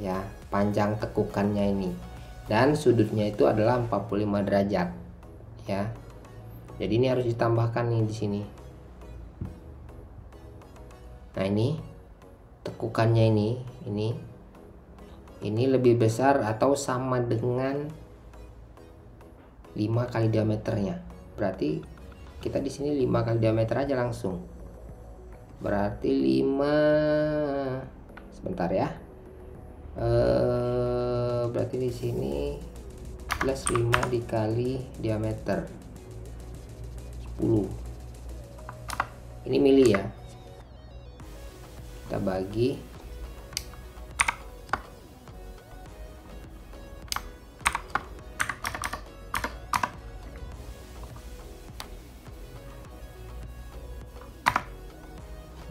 ya, panjang tekukannya ini, dan sudutnya itu adalah 45 derajat ya. Jadi ini harus ditambahkan nih di sini. Nah ini tekukannya ini lebih besar atau sama dengan 5 kali diameternya. Berarti kita di sini 5 kali diameter aja langsung. Berarti 5, sebentar ya. Berarti di sini plus 5 dikali diameter 10. Ini mili ya. Kita bagi,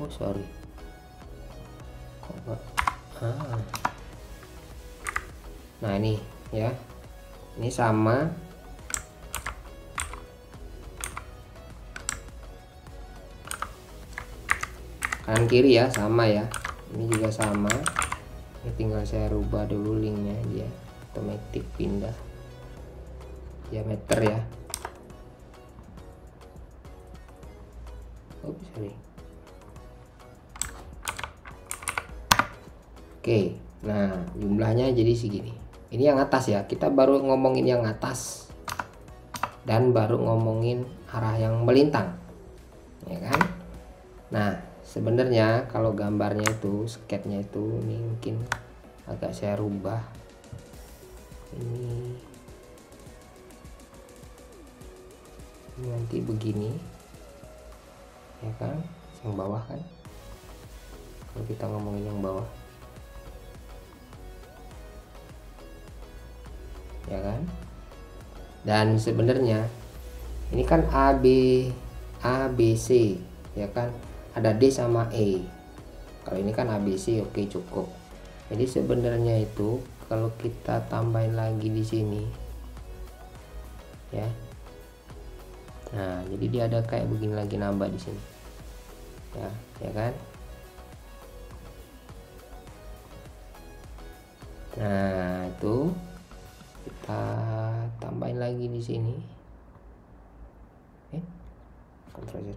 oh sorry, kok enggak. Nah ini ya, ini sama. Kanan kiri ya sama ya, ini juga sama. Ini tinggal saya rubah dulu linknya, dia otomatis pindah diameter ya. Oops, sorry. Oke, nah jumlahnya jadi segini. Ini yang atas ya, kita baru ngomongin yang atas dan baru ngomongin arah yang melintang ya kan. Nah sebenarnya kalau gambarnya itu, sketnya itu, ini mungkin agak saya rubah. Ini nanti begini ya kan, yang bawah kan, kalau kita ngomongin yang bawah ya kan. Dan sebenarnya ini kan ABC ya kan, ada D sama E. Kalau ini kan ABC, oke cukup. Jadi sebenarnya itu kalau kita tambahin lagi di sini ya, nah jadi dia ada kayak begini lagi nambah di sini ya kan. Nah itu kita tambahin lagi di sini, Ctrl Z.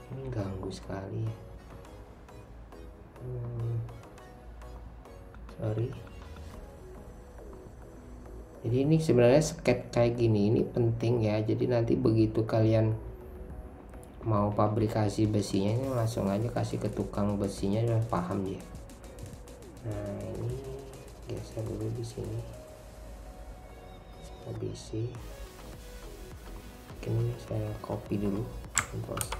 Ini ganggu sekali ya, sorry. Jadi ini sebenarnya sket kayak gini ini penting ya, jadi nanti begitu kalian mau pabrikasi besinya ini langsung aja kasih ke tukang besinya, udah paham dia. Nah ini geser dulu di sini ABC, ini saya copy dulu, Ctrl C,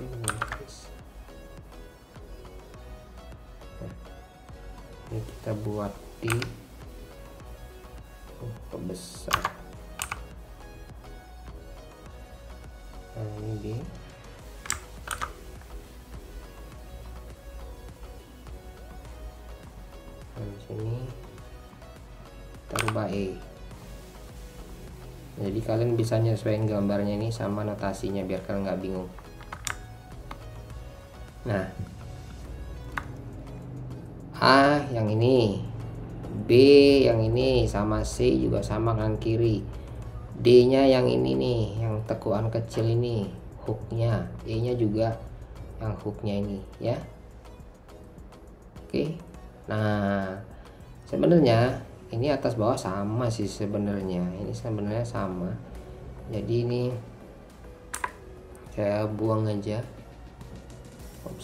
nah ini kita buat di besar. Nah ini di sini kita rubah E. Jadi kalian bisa nyesuaiin gambarnya ini sama notasinya biar kalian nggak bingung. Nah A yang ini, B yang ini, sama C juga sama kanan kiri. D nya yang ini nih, yang tekuan kecil ini hooknya, E nya juga yang hooknya ini ya. Oke, nah sebenarnya ini atas bawah sama sih sebenarnya, ini sebenarnya sama. Jadi ini saya buang aja,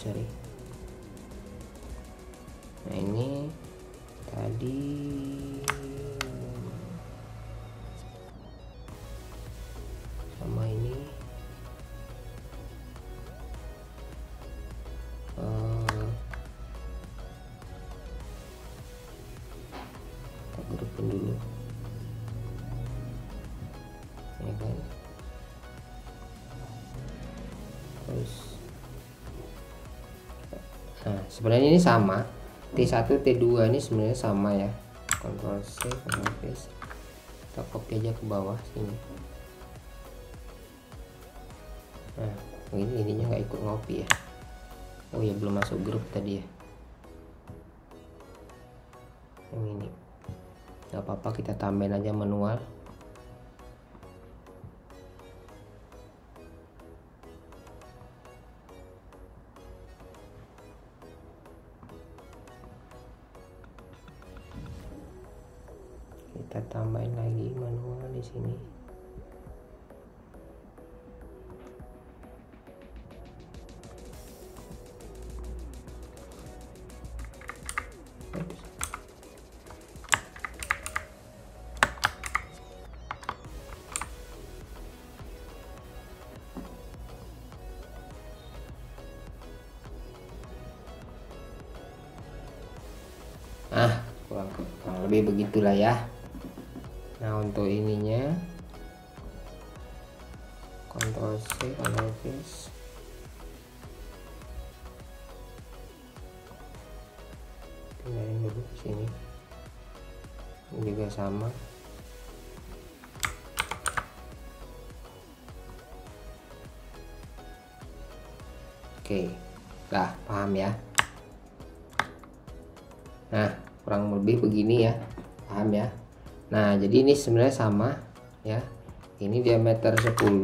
sorry. Nah ini tadi sama ini kita grupin dulu ya kan. Terus nah sebenarnya ini sama, T1 T2 ini sebenarnya sama ya. Ctrl C, Ctrl V, kita copy aja ke bawah sini. Nah ini ininya nggak ikut ngopi ya, oh ya belum masuk grup tadi ya. Yang ini nggak apa-apa, kita tambahin aja manual. Kita tambahin lagi manual di sini. Kurang lebih begitulah ya. Nah untuk ininya Ctrl C, Ctrl V, pindahin dulu ke sini. Ini juga sama. Oke, dah paham ya. Nah kurang lebih begini ya, paham ya. Nah jadi ini sebenarnya sama ya, ini diameter 10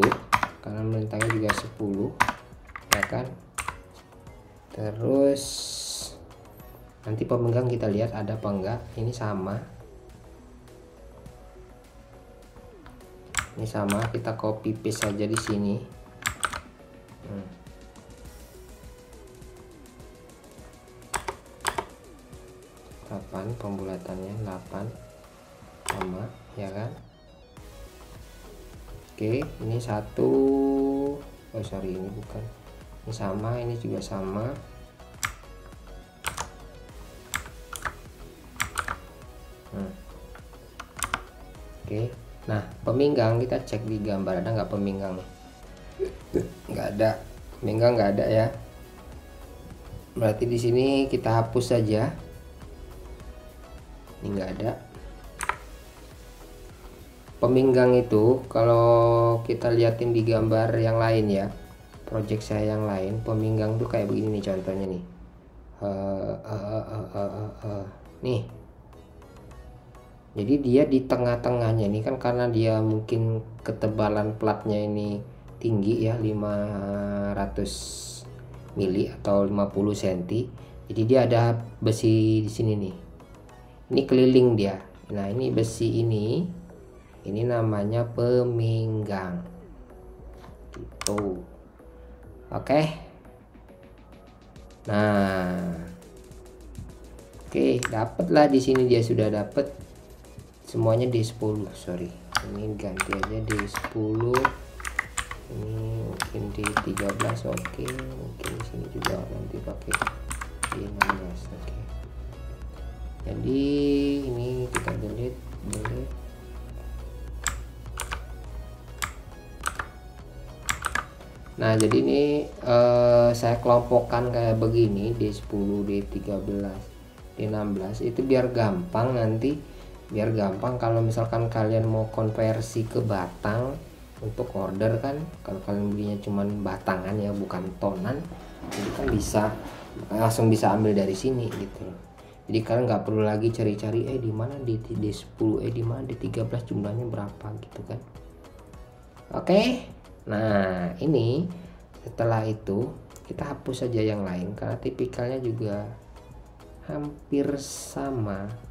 karena melintangnya juga 10 ya kan. Terus nanti pemegang kita lihat ada apa enggak. Ini sama, ini sama, kita copy paste saja di sini. 8 pembulatannya 8 sama ya kan. Oke ini 1 oh sorry ini bukan, ini sama, ini juga sama. Oke, nah peminggang kita cek di gambar, ada nggak peminggang? Nggak ada, peminggang nggak ada ya. Berarti di sini kita hapus saja. Ini nggak ada. Peminggang itu kalau kita liatin di gambar yang lain ya, project saya yang lain, peminggang tuh kayak begini nih contohnya nih. Nih. Jadi dia di tengah-tengahnya ini kan, karena dia mungkin ketebalan platnya ini tinggi ya, 500 mili atau 50 cm. Jadi dia ada besi di sini nih. Ini keliling dia. Nah, ini besi ini namanya peminggang. Gitu. Oke. Nah. Oke, dapatlah di sini, dia sudah dapat semuanya D10, sorry, ini ganti aja D10, ini mungkin D13, oke, mungkin di sini juga nanti pakai D16, oke. Jadi ini kita delete. Nah, jadi ini saya kelompokkan kayak begini, D10, D13, D16 itu biar gampang nanti. Biar gampang kalau misalkan kalian mau konversi ke batang untuk order kan, kalau kalian belinya cuman batangan ya, bukan tonan, jadi kan bisa langsung bisa ambil dari sini gitu loh. Jadi kalian nggak perlu lagi cari-cari di mana D10, di mana D13 jumlahnya berapa gitu kan. Oke. Nah, ini setelah itu kita hapus saja yang lain karena tipikalnya juga hampir sama.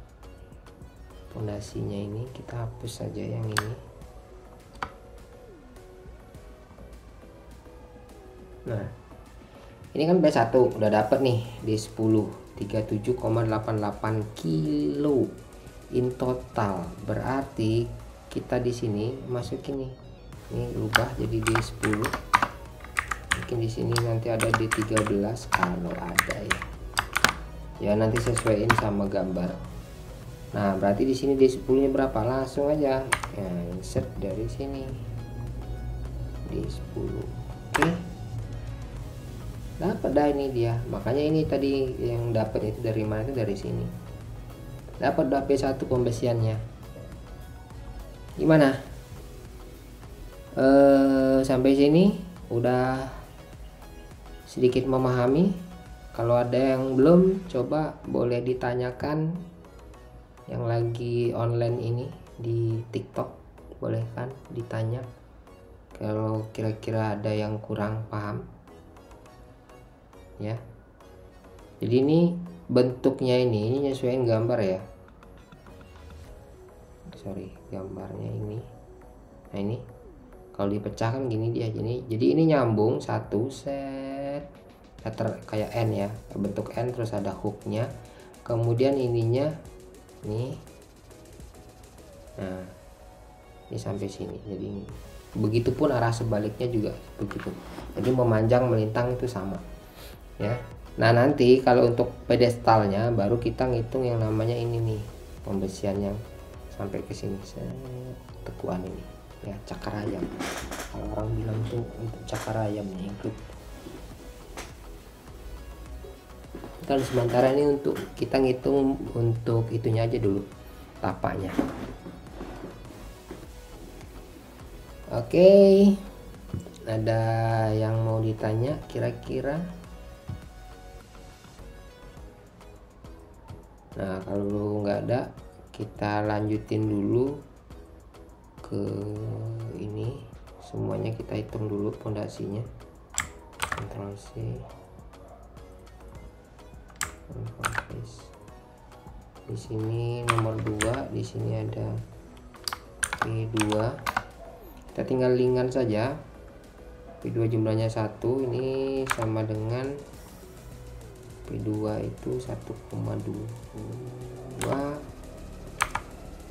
Fondasinya ini kita hapus saja yang ini. Nah, ini kan B1 udah dapet nih D10 37,88 kilo in total. Berarti kita di sini masukin nih. Ini ubah jadi D10. Mungkin di sini nanti ada D13 kalau ada ya. Ya nanti sesuaiin sama gambar. Nah, berarti di sini D10-nya berapa? Langsung aja ya, insert dari sini D10. Oke. Dapat dah ini dia. Makanya ini tadi yang dapat itu dari mana? Itu dari sini. Dapat B1 pembesiannya. Gimana? Sampai sini udah sedikit memahami. Kalau ada yang belum, coba boleh ditanyakan. Yang lagi online ini di TikTok boleh kan ditanya kalau kira-kira ada yang kurang paham ya. Jadi ini bentuknya ini nyesuaiin gambar ya, sorry gambarnya ini. Nah ini kalau dipecahkan gini dia, jadi ini nyambung satu set kayak N ya, bentuk N, terus ada hooknya, kemudian ininya ini. Nah, ini sampai sini. Jadi begitupun arah sebaliknya juga begitu. Jadi memanjang melintang itu sama. Ya. Nah, nanti kalau untuk pedestalnya baru kita ngitung yang namanya ini nih, pembesian yang sampai ke sini. Tekuan ini. Ya, cakar ayam. Kalau orang bilang tuh untuk cakar ayamnya ikut. Kalau sementara ini untuk kita ngitung untuk itunya aja dulu, tapaknya. Oke, ada yang mau ditanya kira-kira? Nah, kalau nggak ada, kita lanjutin dulu ke ini. Semuanya kita hitung dulu pondasinya. Ctrl C. Di sini nomor 2, di sini ada P2. Kita tinggal lingan saja. P2 jumlahnya 1, ini sama dengan P2 itu 1,2.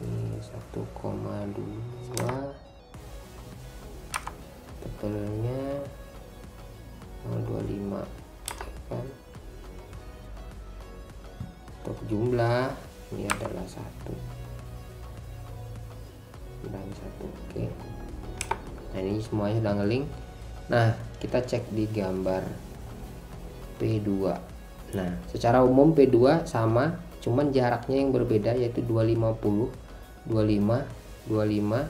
Ini 1,2. Tebelnya jumlah ini adalah 1 dan 1. Oke, nah ini semuanya sudah ngelink. Nah kita cek di gambar P2. Nah secara umum P2 sama, cuman jaraknya yang berbeda, yaitu 250 25 25.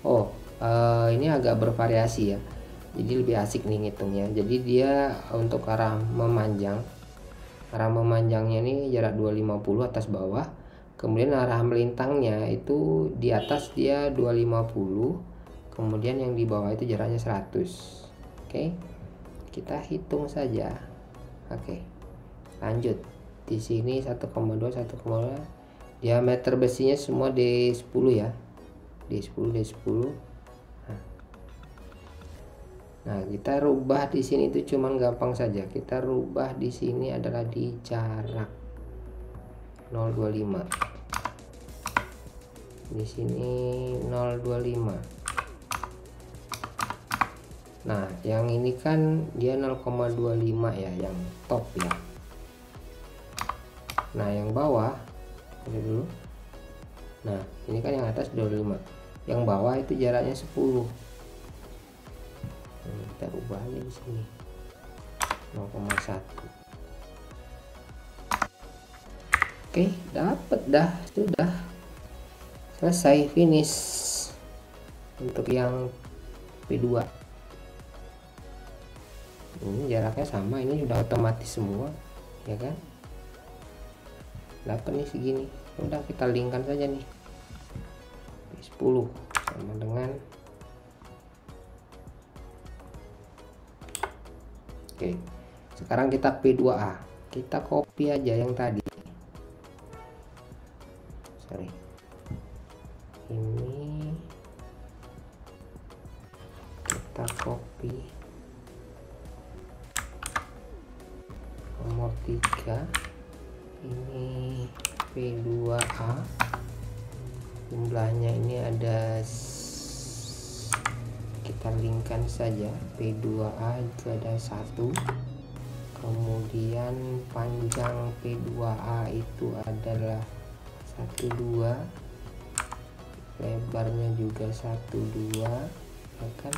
Oh ini agak bervariasi ya, jadi lebih asik nih ngitungnya. Jadi dia untuk arah memanjangnya ini jarak 250 atas bawah, kemudian arah melintangnya itu di atas dia 250, kemudian yang di bawah itu jaraknya 100. Oke, kita hitung saja. Oke, lanjut. Di sini 1,2 diameter besinya semua D10 ya, D10. Nah kita rubah di sini itu cuman gampang saja. Kita rubah di sini adalah di jarak 0,25. Di sini 0,25. Nah yang ini kan dia 0,25 ya, yang top ya. Nah yang bawah dulu. Nah ini kan yang atas 25, yang bawah itu jaraknya 10. Kita ubah aja di sini 0,1. Oke, dapat dah, sudah selesai, finish untuk yang P2. Ini jaraknya sama, ini sudah otomatis semua ya kan. Dapat nih segini, udah kita linkkan saja nih P10 sama dengan. Oke, sekarang kita P2A, kita copy aja yang tadi. Sorry, ini kita copy nomor 3, ini P2A, jumlahnya ini ada, kita linkkan saja. P2A itu ada 1, kemudian panjang P2A itu adalah 12, lebarnya juga 12 ya kan,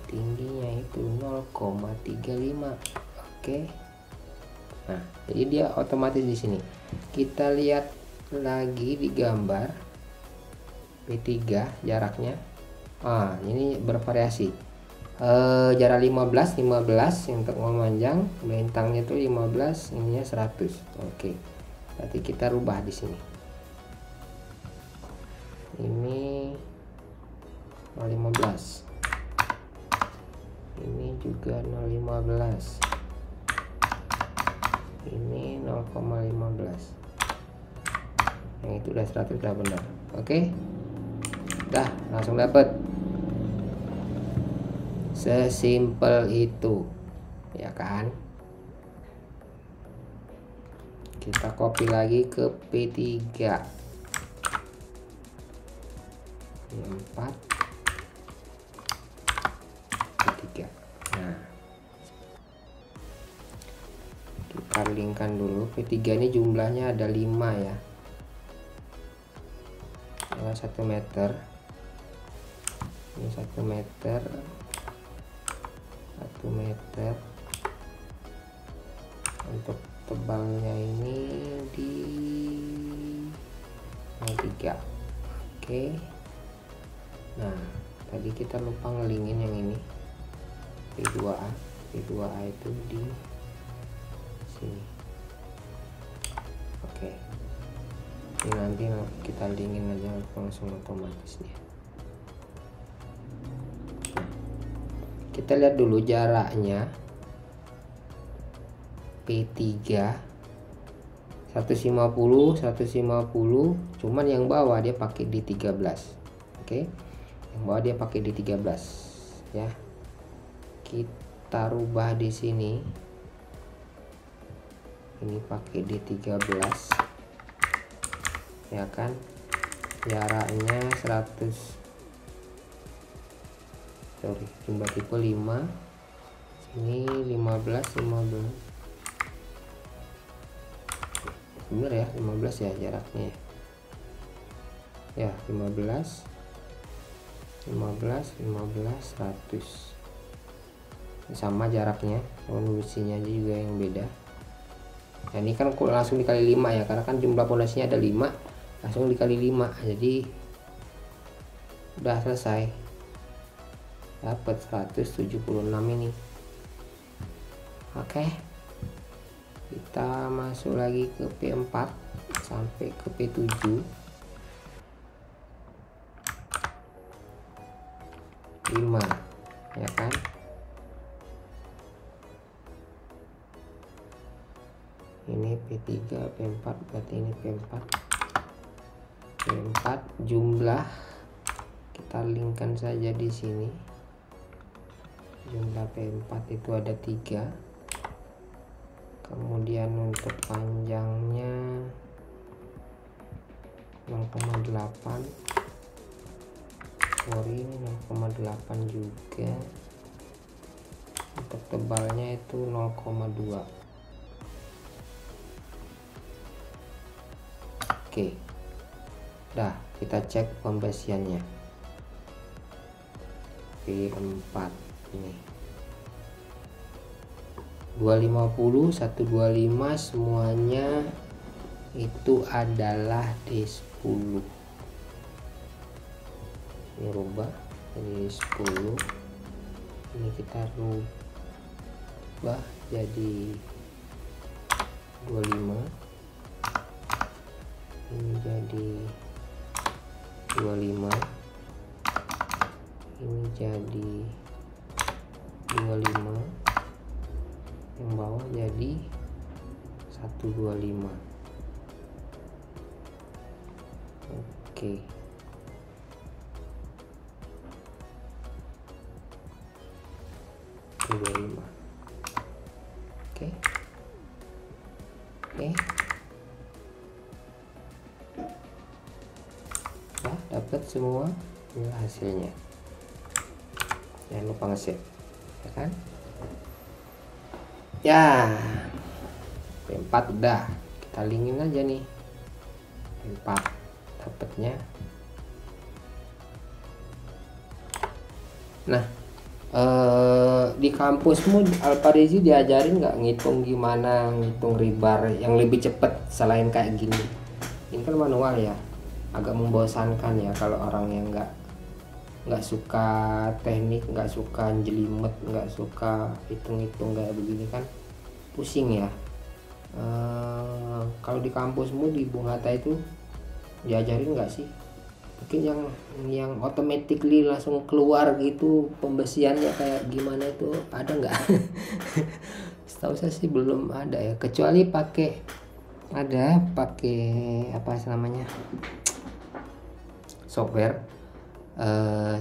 tingginya itu 0,35. Oke, nah jadi dia otomatis di sini. Kita lihat lagi di gambar P3 jaraknya. Ini bervariasi, jarak 15 untuk memanjang, melintangnya itu 15, ininya 100. Oke, berarti kita rubah di sini. Ini 0,15, ini juga 0,15, ini 0,15, yang itu udah 100, udah benar. Oke, dah langsung dapat. Sesimpel itu ya kan. Kita copy lagi ke P3, 4 P3. Nah kita linkkan dulu. P3 ini jumlahnya ada 5 ya, 1 meter, ini 1 meter, 1 meter. Untuk tebalnya ini di 3. Oke, nah tadi kita lupa ngelingin yang ini P2A. P2A itu di sini. Oke, ini nanti kita linkin aja langsung otomatis dia. Kita lihat dulu jaraknya P3 150, cuman yang bawah dia pakai di 13. Oke, yang bawah dia pakai di 13 ya. Kita rubah di sini, ini pakai di 13 ya kan, jaraknya 100, sorry, jumlah tipe 5, ini 15. bener ya, 15 ya jaraknya ya, 15 100 sama jaraknya, pondasinya juga yang beda. Nah, ini kan langsung dikali 5 ya, karena kan jumlah pondasinya ada 5, langsung dikali 5, jadi udah selesai, dapat 176 ini. Oke, kita masuk lagi ke P4 sampai ke P7, 5 ya kan. Ini P3, P4, berarti ini P4 jumlah kita linkkan saja di sini. Jumlah P4 itu ada 3. Kemudian untuk panjangnya 0,8, sorry ini 0,8 juga. Untuk tebalnya itu 0,2. Oke, dah kita cek pembesiannya. P4 ini 250, 125 semuanya itu adalah D10. Ini rubah jadi 10, ini kita rubah jadi 25, ini jadi 25, ini jadi 25, yang bawah jadi 125. Oke, oke, nah, dapat semua. Ini hasilnya, jangan lupa nge-save ya kan ya. P4 udah, kita linkin aja nih P4 dapatnya. Nah, di kampusmu Alparezi diajarin nggak ngitung gimana ngitung rebar yang lebih cepat selain kayak gini? Ini kan manual ya, agak membosankan ya kalau orang yang nggak suka teknik, nggak suka jelimet, nggak suka hitung-hitung kayak begini kan pusing ya. Kalau di kampusmu di Bung Hatta itu diajarin nggak sih? Mungkin yang automatically langsung keluar gitu pembesiannya kayak gimana itu ada nggak? Setahu saya sih belum ada ya, kecuali pakai apa namanya software,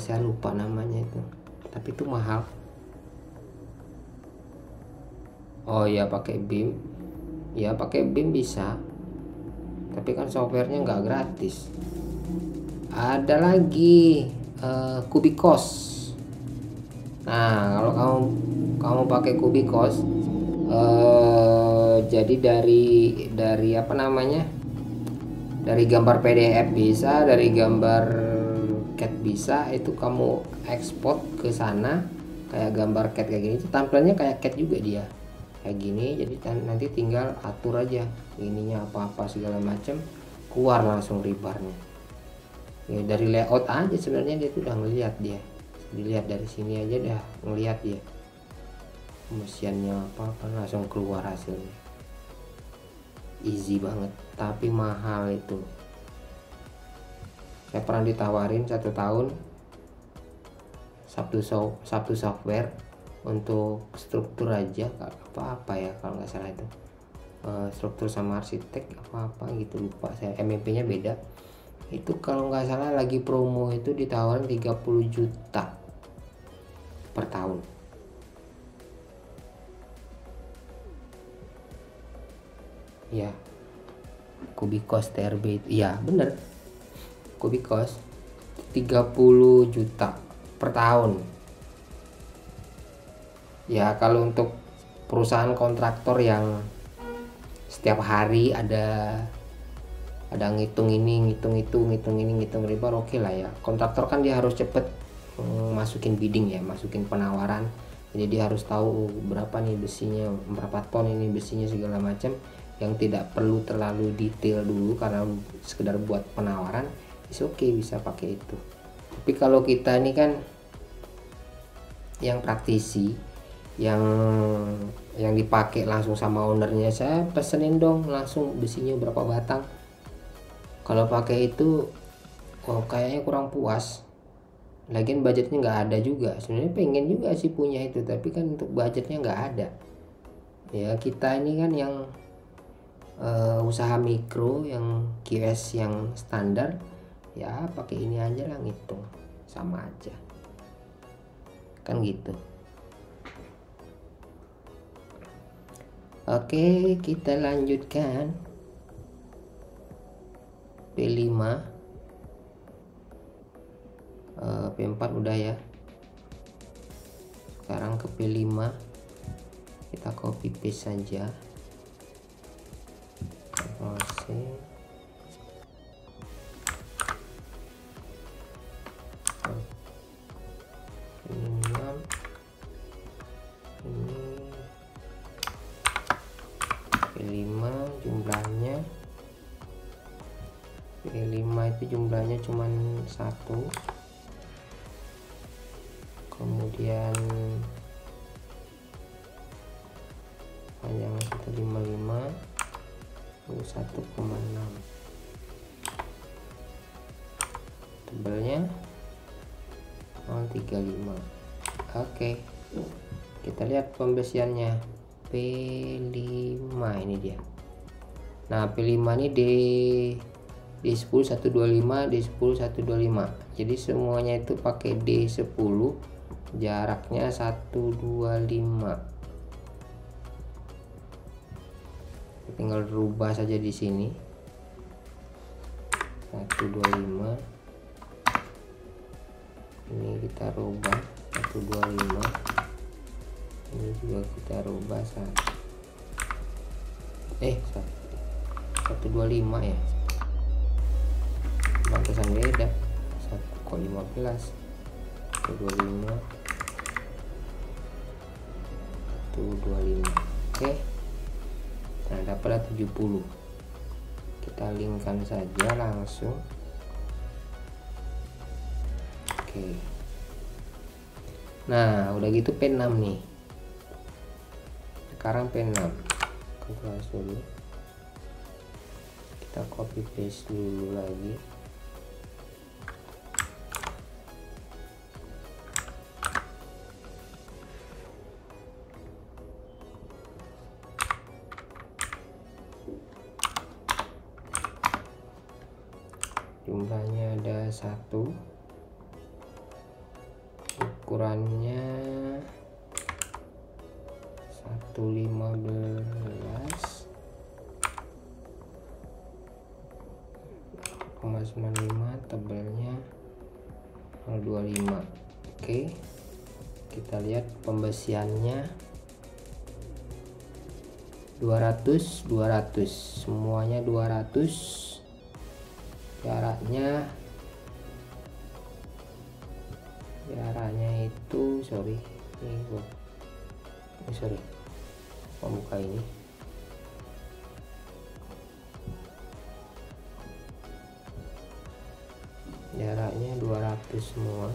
saya lupa namanya itu, tapi itu mahal. Oh ya, pakai BIM ya, pakai BIM bisa, tapi kan softwarenya nggak gratis. Ada lagi Cubicos. Nah, kalau kamu pakai Cubicos, jadi dari apa namanya, dari gambar PDF bisa, dari gambar CAD bisa, itu kamu ekspor ke sana kayak gambar CAD kayak gini, tampilannya kayak CAD juga dia kayak gini. Jadi nanti tinggal atur aja ininya apa segala macam, keluar langsung rebarnya ya. Dari layout aja sebenarnya dia tuh udah ngelihat, dilihat dari sini aja dah ngelihat dia pembesiannya apa langsung keluar hasilnya. Easy banget, tapi mahal itu. Saya pernah ditawarin 1 tahun satu software untuk struktur aja, apa ya kalau nggak salah itu, struktur sama arsitek apa gitu, lupa saya, MEP nya beda. Itu kalau nggak salah lagi promo itu ditawarin 30 juta per tahun. Ya, Cubicos TRB itu ya bener, Cubicos 30 juta per tahun ya. Kalau untuk perusahaan kontraktor yang setiap hari ada ngitung ini, ngitung itu, ngitung ini, ngitung riba, oke lah ya. Kontraktor kan dia harus cepet masukin bidding ya, masukin penawaran. Jadi dia harus tahu berapa nih besinya, berapa ton ini besinya, segala macam, yang tidak perlu terlalu detail dulu karena sekedar buat penawaran. Oke, bisa pakai itu. Tapi kalau kita ini kan yang praktisi, yang dipakai langsung sama ownernya, saya pesenin dong langsung besinya berapa batang. Kalau pakai itu kayaknya kurang puas. Lagian budgetnya nggak ada juga. Sebenarnya pengen juga sih punya itu, tapi kan untuk budgetnya nggak ada ya. Kita ini kan yang usaha mikro, yang QS yang standar ya, pakai ini aja lah, ngitung sama aja kan gitu. Oke, kita lanjutkan P5, P4 udah ya. Sekarang ke P5, kita copy paste saja. Ctrl+C, ini P5 jumlahnya, P5 itu jumlahnya cuman 1, kemudian panjangnya 155, 1,6, tebelnya 0,35. Oke, kita lihat pembesiannya P5 ini dia. Nah, P5 ini D10 125, D10 125. Jadi semuanya itu pakai D10, jaraknya 125. Tinggal rubah saja di sini 125, ini kita rubah 125, ini juga kita rubah 125 ya, batasan beda 1,15, 125, 125. Oke. Nah, dapatlah 70. Kita linkkan saja langsung. Oke. Nah, udah gitu P6 nih. Sekarang P6. Kelas dulu. Kita copy paste dulu lagi. Jumlahnya ada 1, ukurannya 115, 0,95, tebelnya 0,25. Oke, kita lihat pembesiannya 200, 200, semuanya 200. Jaraknya itu sorry buka ini, jaraknya 200 semua.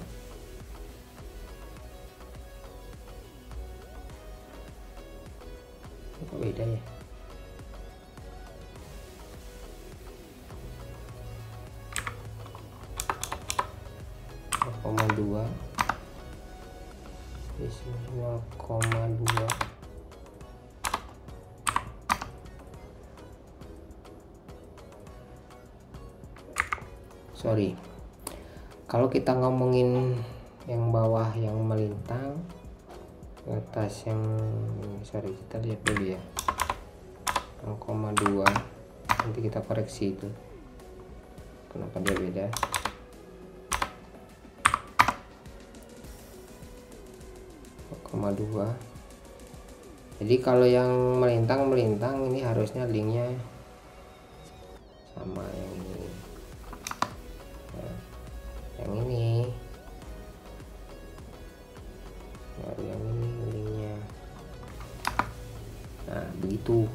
Kok beda ya? ,2 di sini 0,2. Sorry, kalau kita ngomongin yang bawah yang melintang ke atas yang sorry, kita lihat dulu ya 0,2, nanti kita koreksi itu kenapa dia beda. 0,2 Jadi kalau yang melintang ini harusnya linknya sama yang ini. Nah, yang ini baru yang ini linknya. Nah begitu,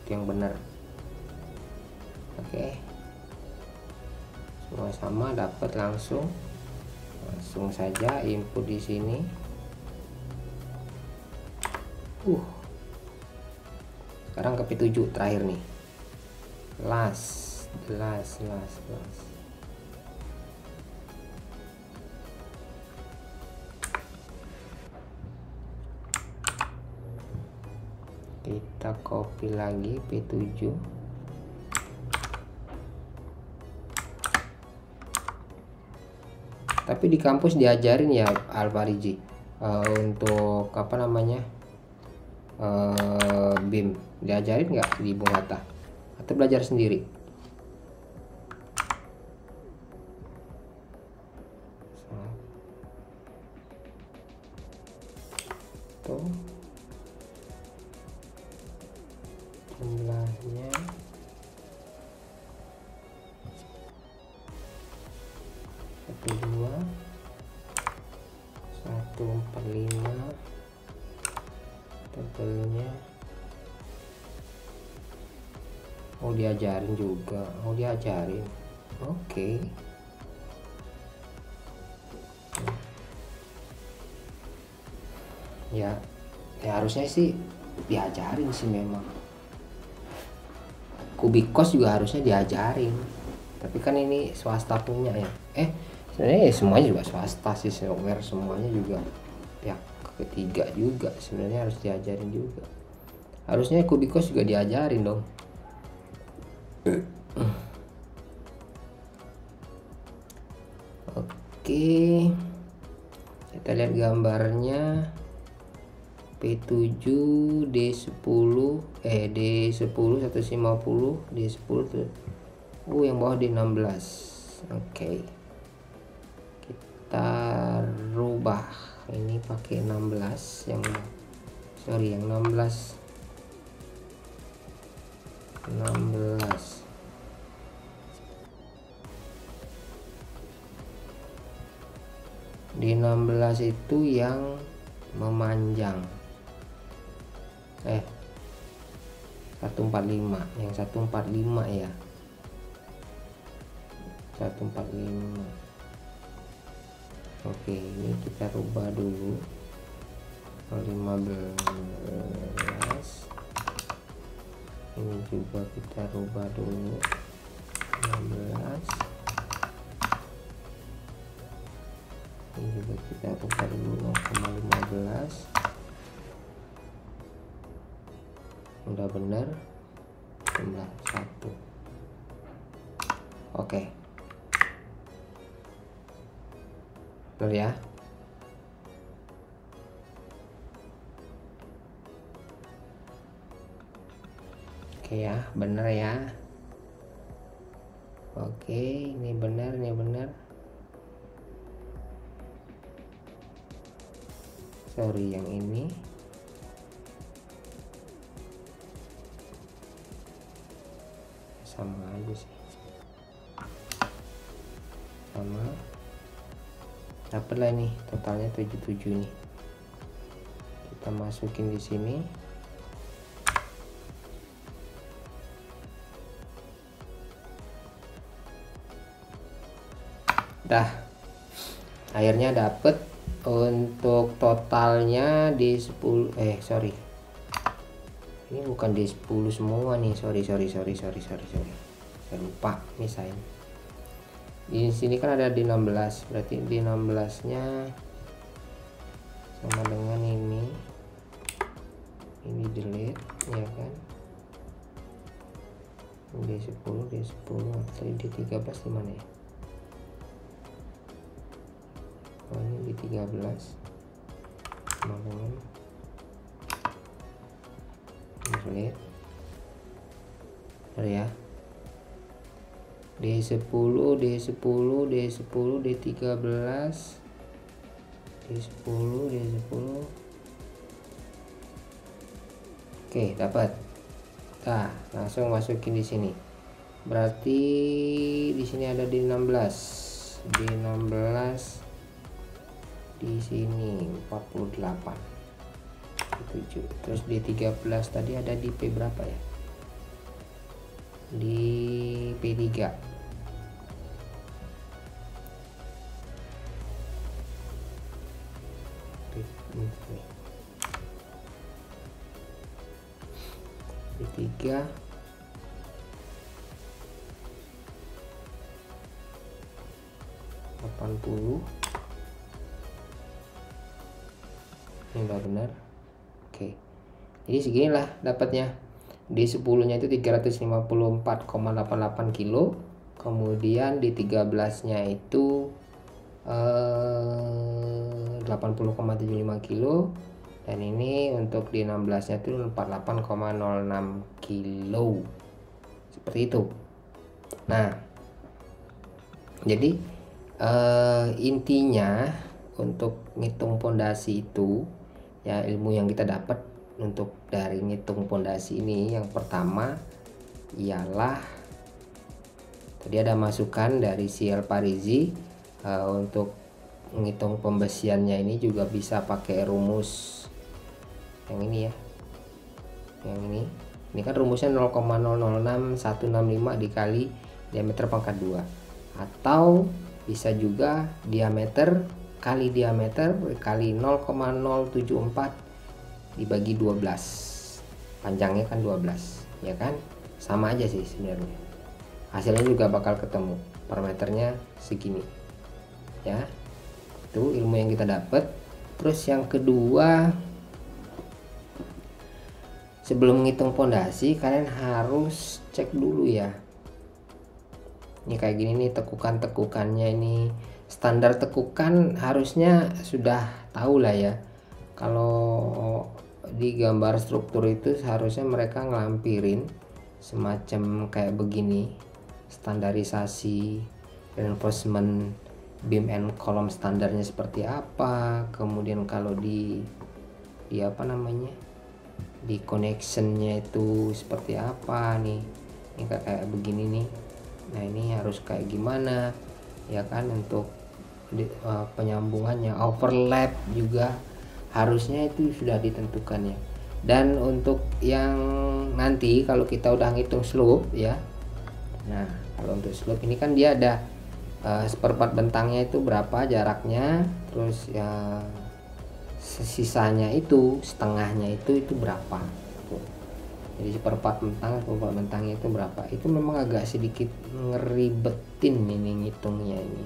itu yang benar. Oke, semua sama, dapat langsung saja input di sini. Sekarang ke P7 terakhir nih, last. Kita copy lagi P7. Tapi di kampus diajarin ya Alfariji untuk apa namanya BIM, diajarin nggak di Bung Hatta atau belajar sendiri? Tuh jumlahnya dua 145, tebelnya diajarin juga. Diajarin. Oke. Ya harusnya sih diajarin sih memang. Kubikos juga harusnya diajarin, tapi kan ini swasta punya ya. Sebenarnya semuanya juga swasta sih, software semuanya juga pihak ketiga juga sebenarnya harus diajarin juga. Harusnya Kubikos juga diajarin dong. Oke, kita lihat gambarnya. P7 D10 D10 150 D10 yang bawah D16. Oke, kita rubah ini pakai 16 yang 16 di 16 itu yang memanjang 145, yang 145 ya, 145. Oke, ini kita rubah dulu 15. Ini juga kita rubah dulu 16. Ini juga kita rubah dulu 0,15. Udah benar jumlah 1. Oke, benar ya. Oke ya, benar ya. Oke, ini benar, sorry yang ini sama aja sih, sama. Dapat lah nih totalnya 77 nih. Kita masukin di sini. Dah, akhirnya dapet. Untuk totalnya di 10 sorry, ini bukan di 10 semua nih, sorry, saya lupa misalnya. Di sini kan ada di 16, berarti di 16 nya sama dengan ini delete ya kan, di 10 tadi di 13 di mana ya? Ini di 13 sama dengan delete ya, D10 D13 D10 Oke, dapat. Nah, langsung masukin di sini. Berarti di sini ada di 16. Di 16 di sini 48. 7. Terus di 13 tadi ada di P berapa ya? Di P3. P3 80. Ini udah benar. Oke, jadi seginilah dapatnya. Di 10 nya itu 354,88 kilo, kemudian di 13 nya itu 80,75 kilo, dan ini untuk di 16 nya itu 48,06 kilo, seperti itu. Nah, jadi intinya untuk ngitung pondasi itu ya, ilmu yang kita dapat untuk dari ngitung pondasi ini, yang pertama ialah tadi ada masukan dari CL Parisi untuk menghitung pembesiannya. Ini juga bisa pakai rumus yang ini ya, yang ini kan rumusnya 0,006165 dikali diameter pangkat 2, atau bisa juga diameter kali diameter kali 0,074 dibagi 12, panjangnya kan 12 ya kan, sama aja sih sebenarnya, hasilnya juga bakal ketemu, per meternya segini ya. Itu ilmu yang kita dapat. Terus yang kedua, sebelum ngitung pondasi kalian harus cek dulu ya, ini kayak gini nih tekukan-tekukannya. Ini standar tekukan harusnya sudah tahu lah ya. Kalau di gambar struktur itu seharusnya mereka ngelampirin semacam kayak begini, standarisasi reinforcement beam and column standarnya seperti apa, kemudian kalau di apa namanya, di connectionnya itu seperti apa nih. Ini kayak begini nih. Nah, ini harus kayak gimana ya kan, untuk penyambungannya, overlap juga harusnya itu sudah ditentukan ya. Dan untuk yang nanti kalau kita udah ngitung slope ya, nah kalau untuk slope ini kan dia ada seperempat bentangnya itu berapa jaraknya, terus ya sisanya itu setengahnya itu berapa tuh. Jadi seperempat bentangnya itu berapa, itu memang agak sedikit ngeribetin ini ngitungnya ini.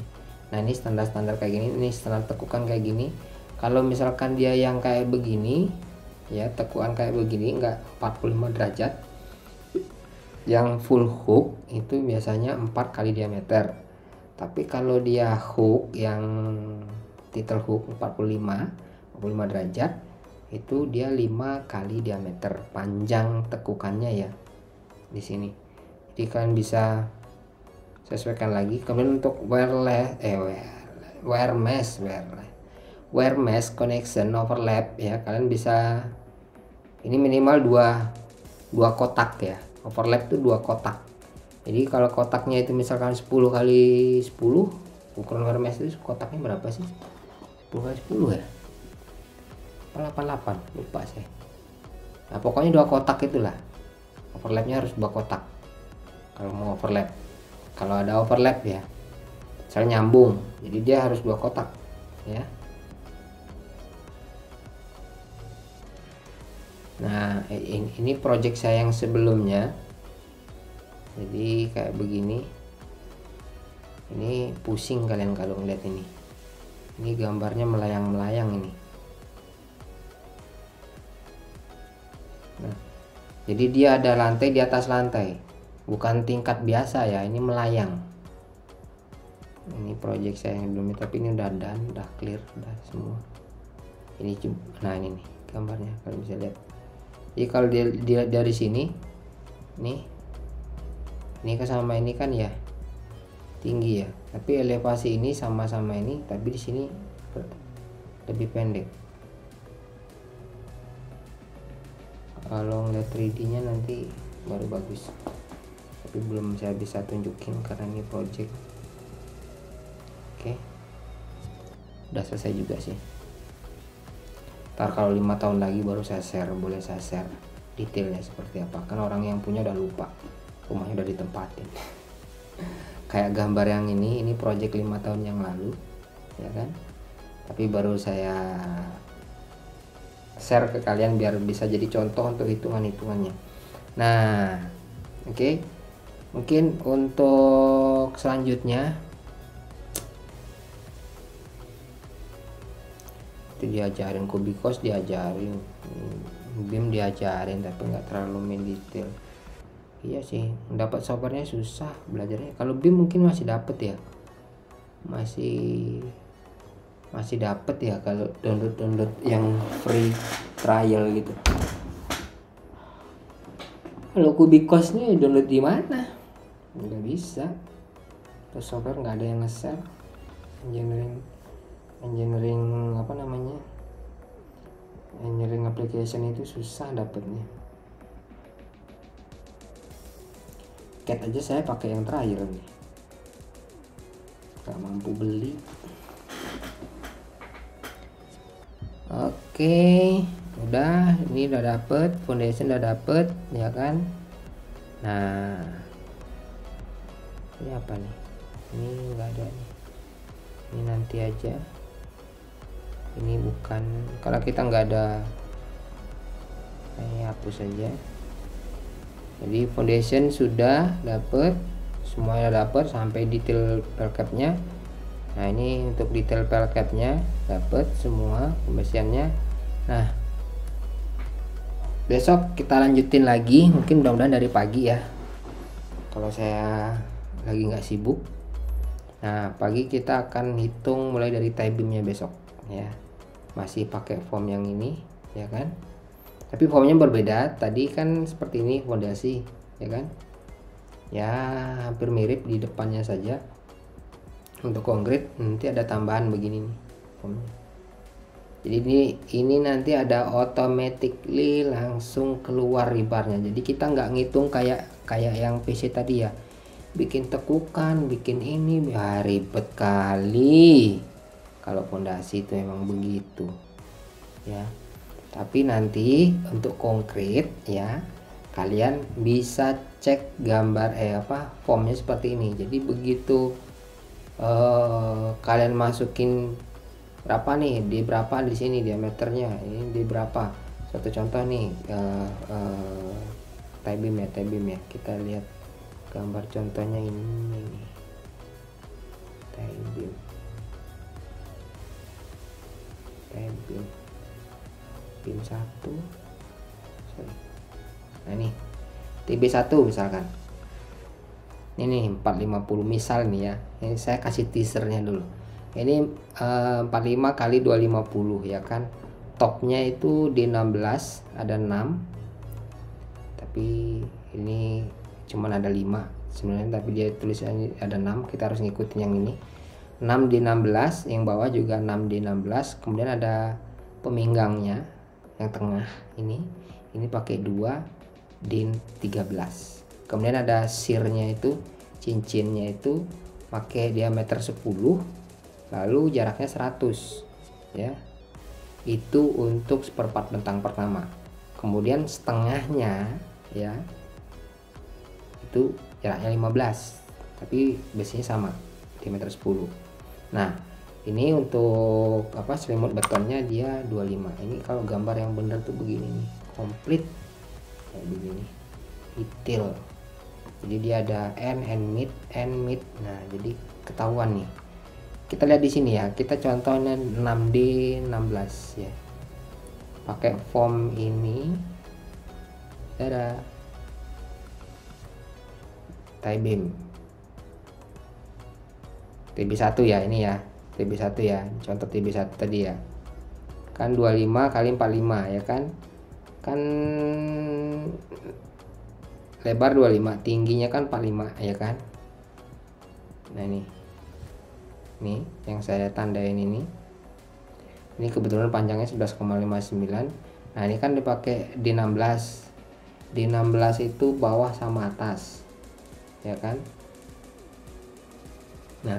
Nah, ini standar kayak gini, ini standar tekukan kayak gini. Kalau misalkan dia yang kayak begini ya, tekukan kayak begini enggak 45 derajat, yang full hook itu biasanya 4 kali diameter. Tapi kalau dia hook yang title hook 45 derajat, itu dia 5 kali diameter panjang tekukannya ya di sini. Jadi kalian bisa sesuaikan lagi. Kemudian untuk wire mesh connection overlap ya, kalian bisa, ini minimal dua kotak ya. Overlap itu 2 kotak. Jadi kalau kotaknya itu misalkan 10 kali 10, ukuran wire mesh itu kotaknya berapa sih? 10 kali 10 ya? 88, lupa saya. Nah, pokoknya 2 kotak itulah. Overlapnya harus 2 kotak kalau mau overlap. Kalau ada overlap ya, misalnya nyambung, jadi dia harus 2 kotak ya. Nah, ini project saya yang sebelumnya. Jadi kayak begini. Ini pusing kalian kalau ngeliat ini. Ini gambarnya melayang-melayang ini. Nah, jadi dia ada lantai di atas lantai, bukan tingkat biasa ya, ini melayang. Ini project saya yang belum, tapi ini udah done, udah clear, udah semua. Ini nah ini nih gambarnya, kalian bisa lihat. Jadi kalau dia dari sini, ini kan sama ini kan ya tinggi ya, tapi elevasi ini sama-sama ini, tapi di sini lebih pendek. Kalau ngeliat 3D nya nanti baru bagus, tapi belum saya bisa tunjukin karena ini project. Oke, udah selesai juga sih. Ntar kalau 5 tahun lagi baru saya share, boleh saya share detailnya seperti apa, kan orang yang punya udah lupa, rumahnya udah ditempatin. Kayak gambar yang ini project 5 tahun yang lalu ya kan, tapi baru saya share ke kalian biar bisa jadi contoh untuk hitungannya. Nah, oke. Mungkin untuk selanjutnya itu diajarin Kubikos, diajarin BIM, diajarin tapi nggak terlalu main detail. Iya sih, dapat softwarenya susah belajarnya. Kalau BIM mungkin masih dapet ya, masih dapat ya kalau download yang free trial gitu. Kalau Kubikos nih download di mana? Nggak bisa. Terus software nggak ada yang nge-share. Engineering apa namanya? Engineering application itu susah dapetnya. CAD aja saya pakai yang trial nih. Nggak mampu beli. Oke, udah, ini udah dapet, foundation udah dapet ya kan. Nah, ini apa nih? Ini enggak ada nih, ini nanti aja. Ini bukan, kalau kita nggak ada, ini hapus saja. Jadi foundation sudah dapet, semuanya dapet sampai detail pelcapnya. Nah, ini untuk detail pelcapnya dapat semua pembersihannya. Nah, besok kita lanjutin lagi, mungkin mudah-mudahan dari pagi ya, kalau saya lagi nggak sibuk. Nah, pagi kita akan hitung mulai dari tie beamnya besok ya, masih pakai form yang ini ya kan, tapi formnya berbeda. Tadi kan seperti ini fondasi ya kan, ya hampir mirip di depannya saja. Untuk konkret nanti ada tambahan begini nih formnya. Jadi ini nanti ada automatically langsung keluar ribarnya. Jadi kita nggak ngitung kayak yang PC tadi ya, bikin tekukan, bikin ini, ya ribet kali. Kalau fondasi itu memang begitu ya. Tapi nanti untuk konkret ya, kalian bisa cek gambar formnya seperti ini. Jadi begitu kalian masukin berapa nih, di berapa di sini diameternya, ini di berapa. Satu contoh nih, tie beam ya, kita lihat gambar contohnya ini tie beam beam 1. Nah ini TB1 misalkan, ini 450 misal nih ya. Ini saya kasih teasernya dulu. Ini 45 kali 250 ya kan. Topnya itu D16 ada 6. Tapi ini cuman ada 5 sebenarnya, tapi dia tulisannya ada 6. Kita harus ngikutin yang ini. 6D16, yang bawah juga 6D16. Kemudian ada peminggangnya yang tengah ini pakai 2D13. Kemudian ada sirnya itu, cincinnya itu pakai diameter 10, lalu jaraknya 100 ya. Itu untuk seperempat bentang pertama. Kemudian setengahnya ya, itu jaraknya 15, tapi besinya sama, diameter 10. Nah, ini untuk selimut betonnya dia 25. Ini kalau gambar yang bener tuh begini nih, komplit kayak begini, detail. Jadi dia ada end mid. Nah, jadi ketahuan nih. Kita lihat di sini ya. Kita contohnya 6D16 ya. Pakai form ini. Ada tie beam. TB1 ya ini ya. TB1 ya. Contoh TB1 tadi ya. Kan 25 kali 45 ya kan? Kan lebar 25, tingginya kan 45 ya kan. Nah ini yang saya tandain ini kebetulan panjangnya 11,59. Nah ini kan dipakai di 16. Di 16 itu bawah sama atas, ya kan. Nah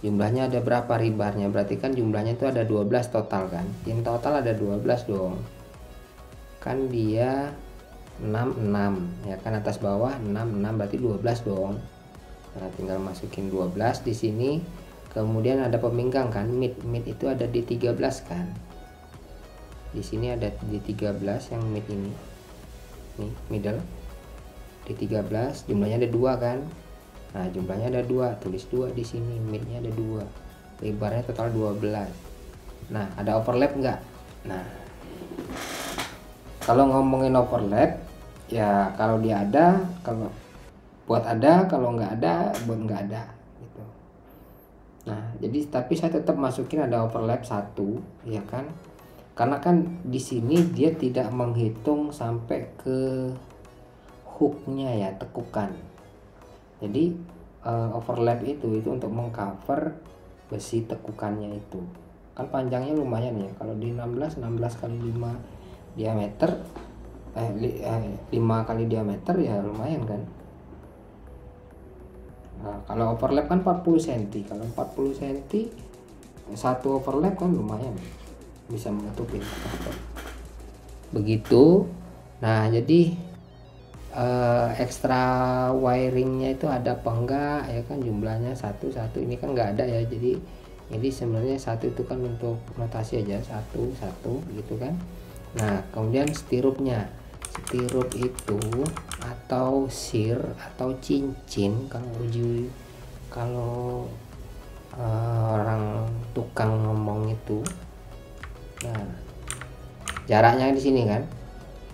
jumlahnya ada berapa ribarnya, berarti kan jumlahnya itu ada 12 total kan. In total ada 12 dong, kan dia 66 ya kan, atas bawah 66 berarti 12 dong. Nah tinggal masukin 12 di sini. Kemudian ada peminggang kan, mid itu ada di 13 kan. Di sini ada di 13 yang mid ini. Nih, middle di 13, jumlahnya ada 2 kan. Nah, jumlahnya ada 2, tulis 2 di sini, midnya ada 2. Lebarnya total 12. Nah, ada overlap enggak? Nah, kalau ngomongin overlap ya kalau dia ada, kalau buat ada, kalau nggak ada buat nggak ada gitu. Nah jadi tapi saya tetap masukin ada overlap 1 ya kan, karena kan di sini dia tidak menghitung sampai ke hooknya ya, tekukan. Jadi overlap itu untuk mengcover besi tekukannya itu kan panjangnya lumayan ya. Kalau di 16 kali 5 diameter 5 kali diameter ya lumayan kan. Nah, kalau overlap kan 40 cm. Kalau 40 cm satu overlap kan lumayan, bisa menutupin. Begitu. Nah, jadi ekstra wiringnya itu ada apa enggak ya kan, jumlahnya satu ini kan nggak ada ya. Jadi sebenarnya satu itu kan untuk notasi aja, satu gitu kan. Nah, kemudian stirupnya. Stirrup itu atau sir atau cincin kalau orang tukang ngomong itu. Nah jaraknya di sini kan.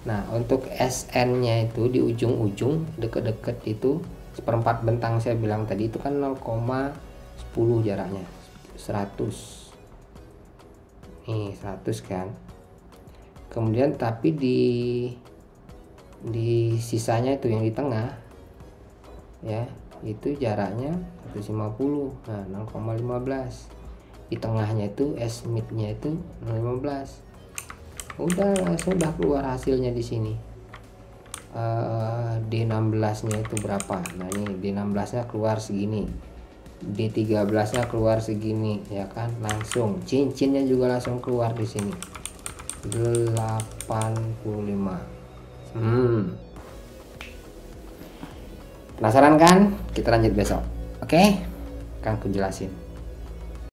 Nah untuk SN-nya itu di ujung-ujung deket-deket itu seperempat bentang saya bilang tadi itu kan 0,10 jaraknya 100. Nih 100 kan. Kemudian tapi di sisanya itu yang di tengah ya itu jaraknya 150. Nah 0,15 di tengahnya itu S midnya itu 0,15. Udah keluar hasilnya di sini. D16 nya itu berapa. Nah ini D16 nya keluar segini, D13 nya keluar segini ya kan, langsung cincinnya juga langsung keluar di sini 85. Penasaran kan? Kita lanjut besok. Oke? Kan aku jelasin.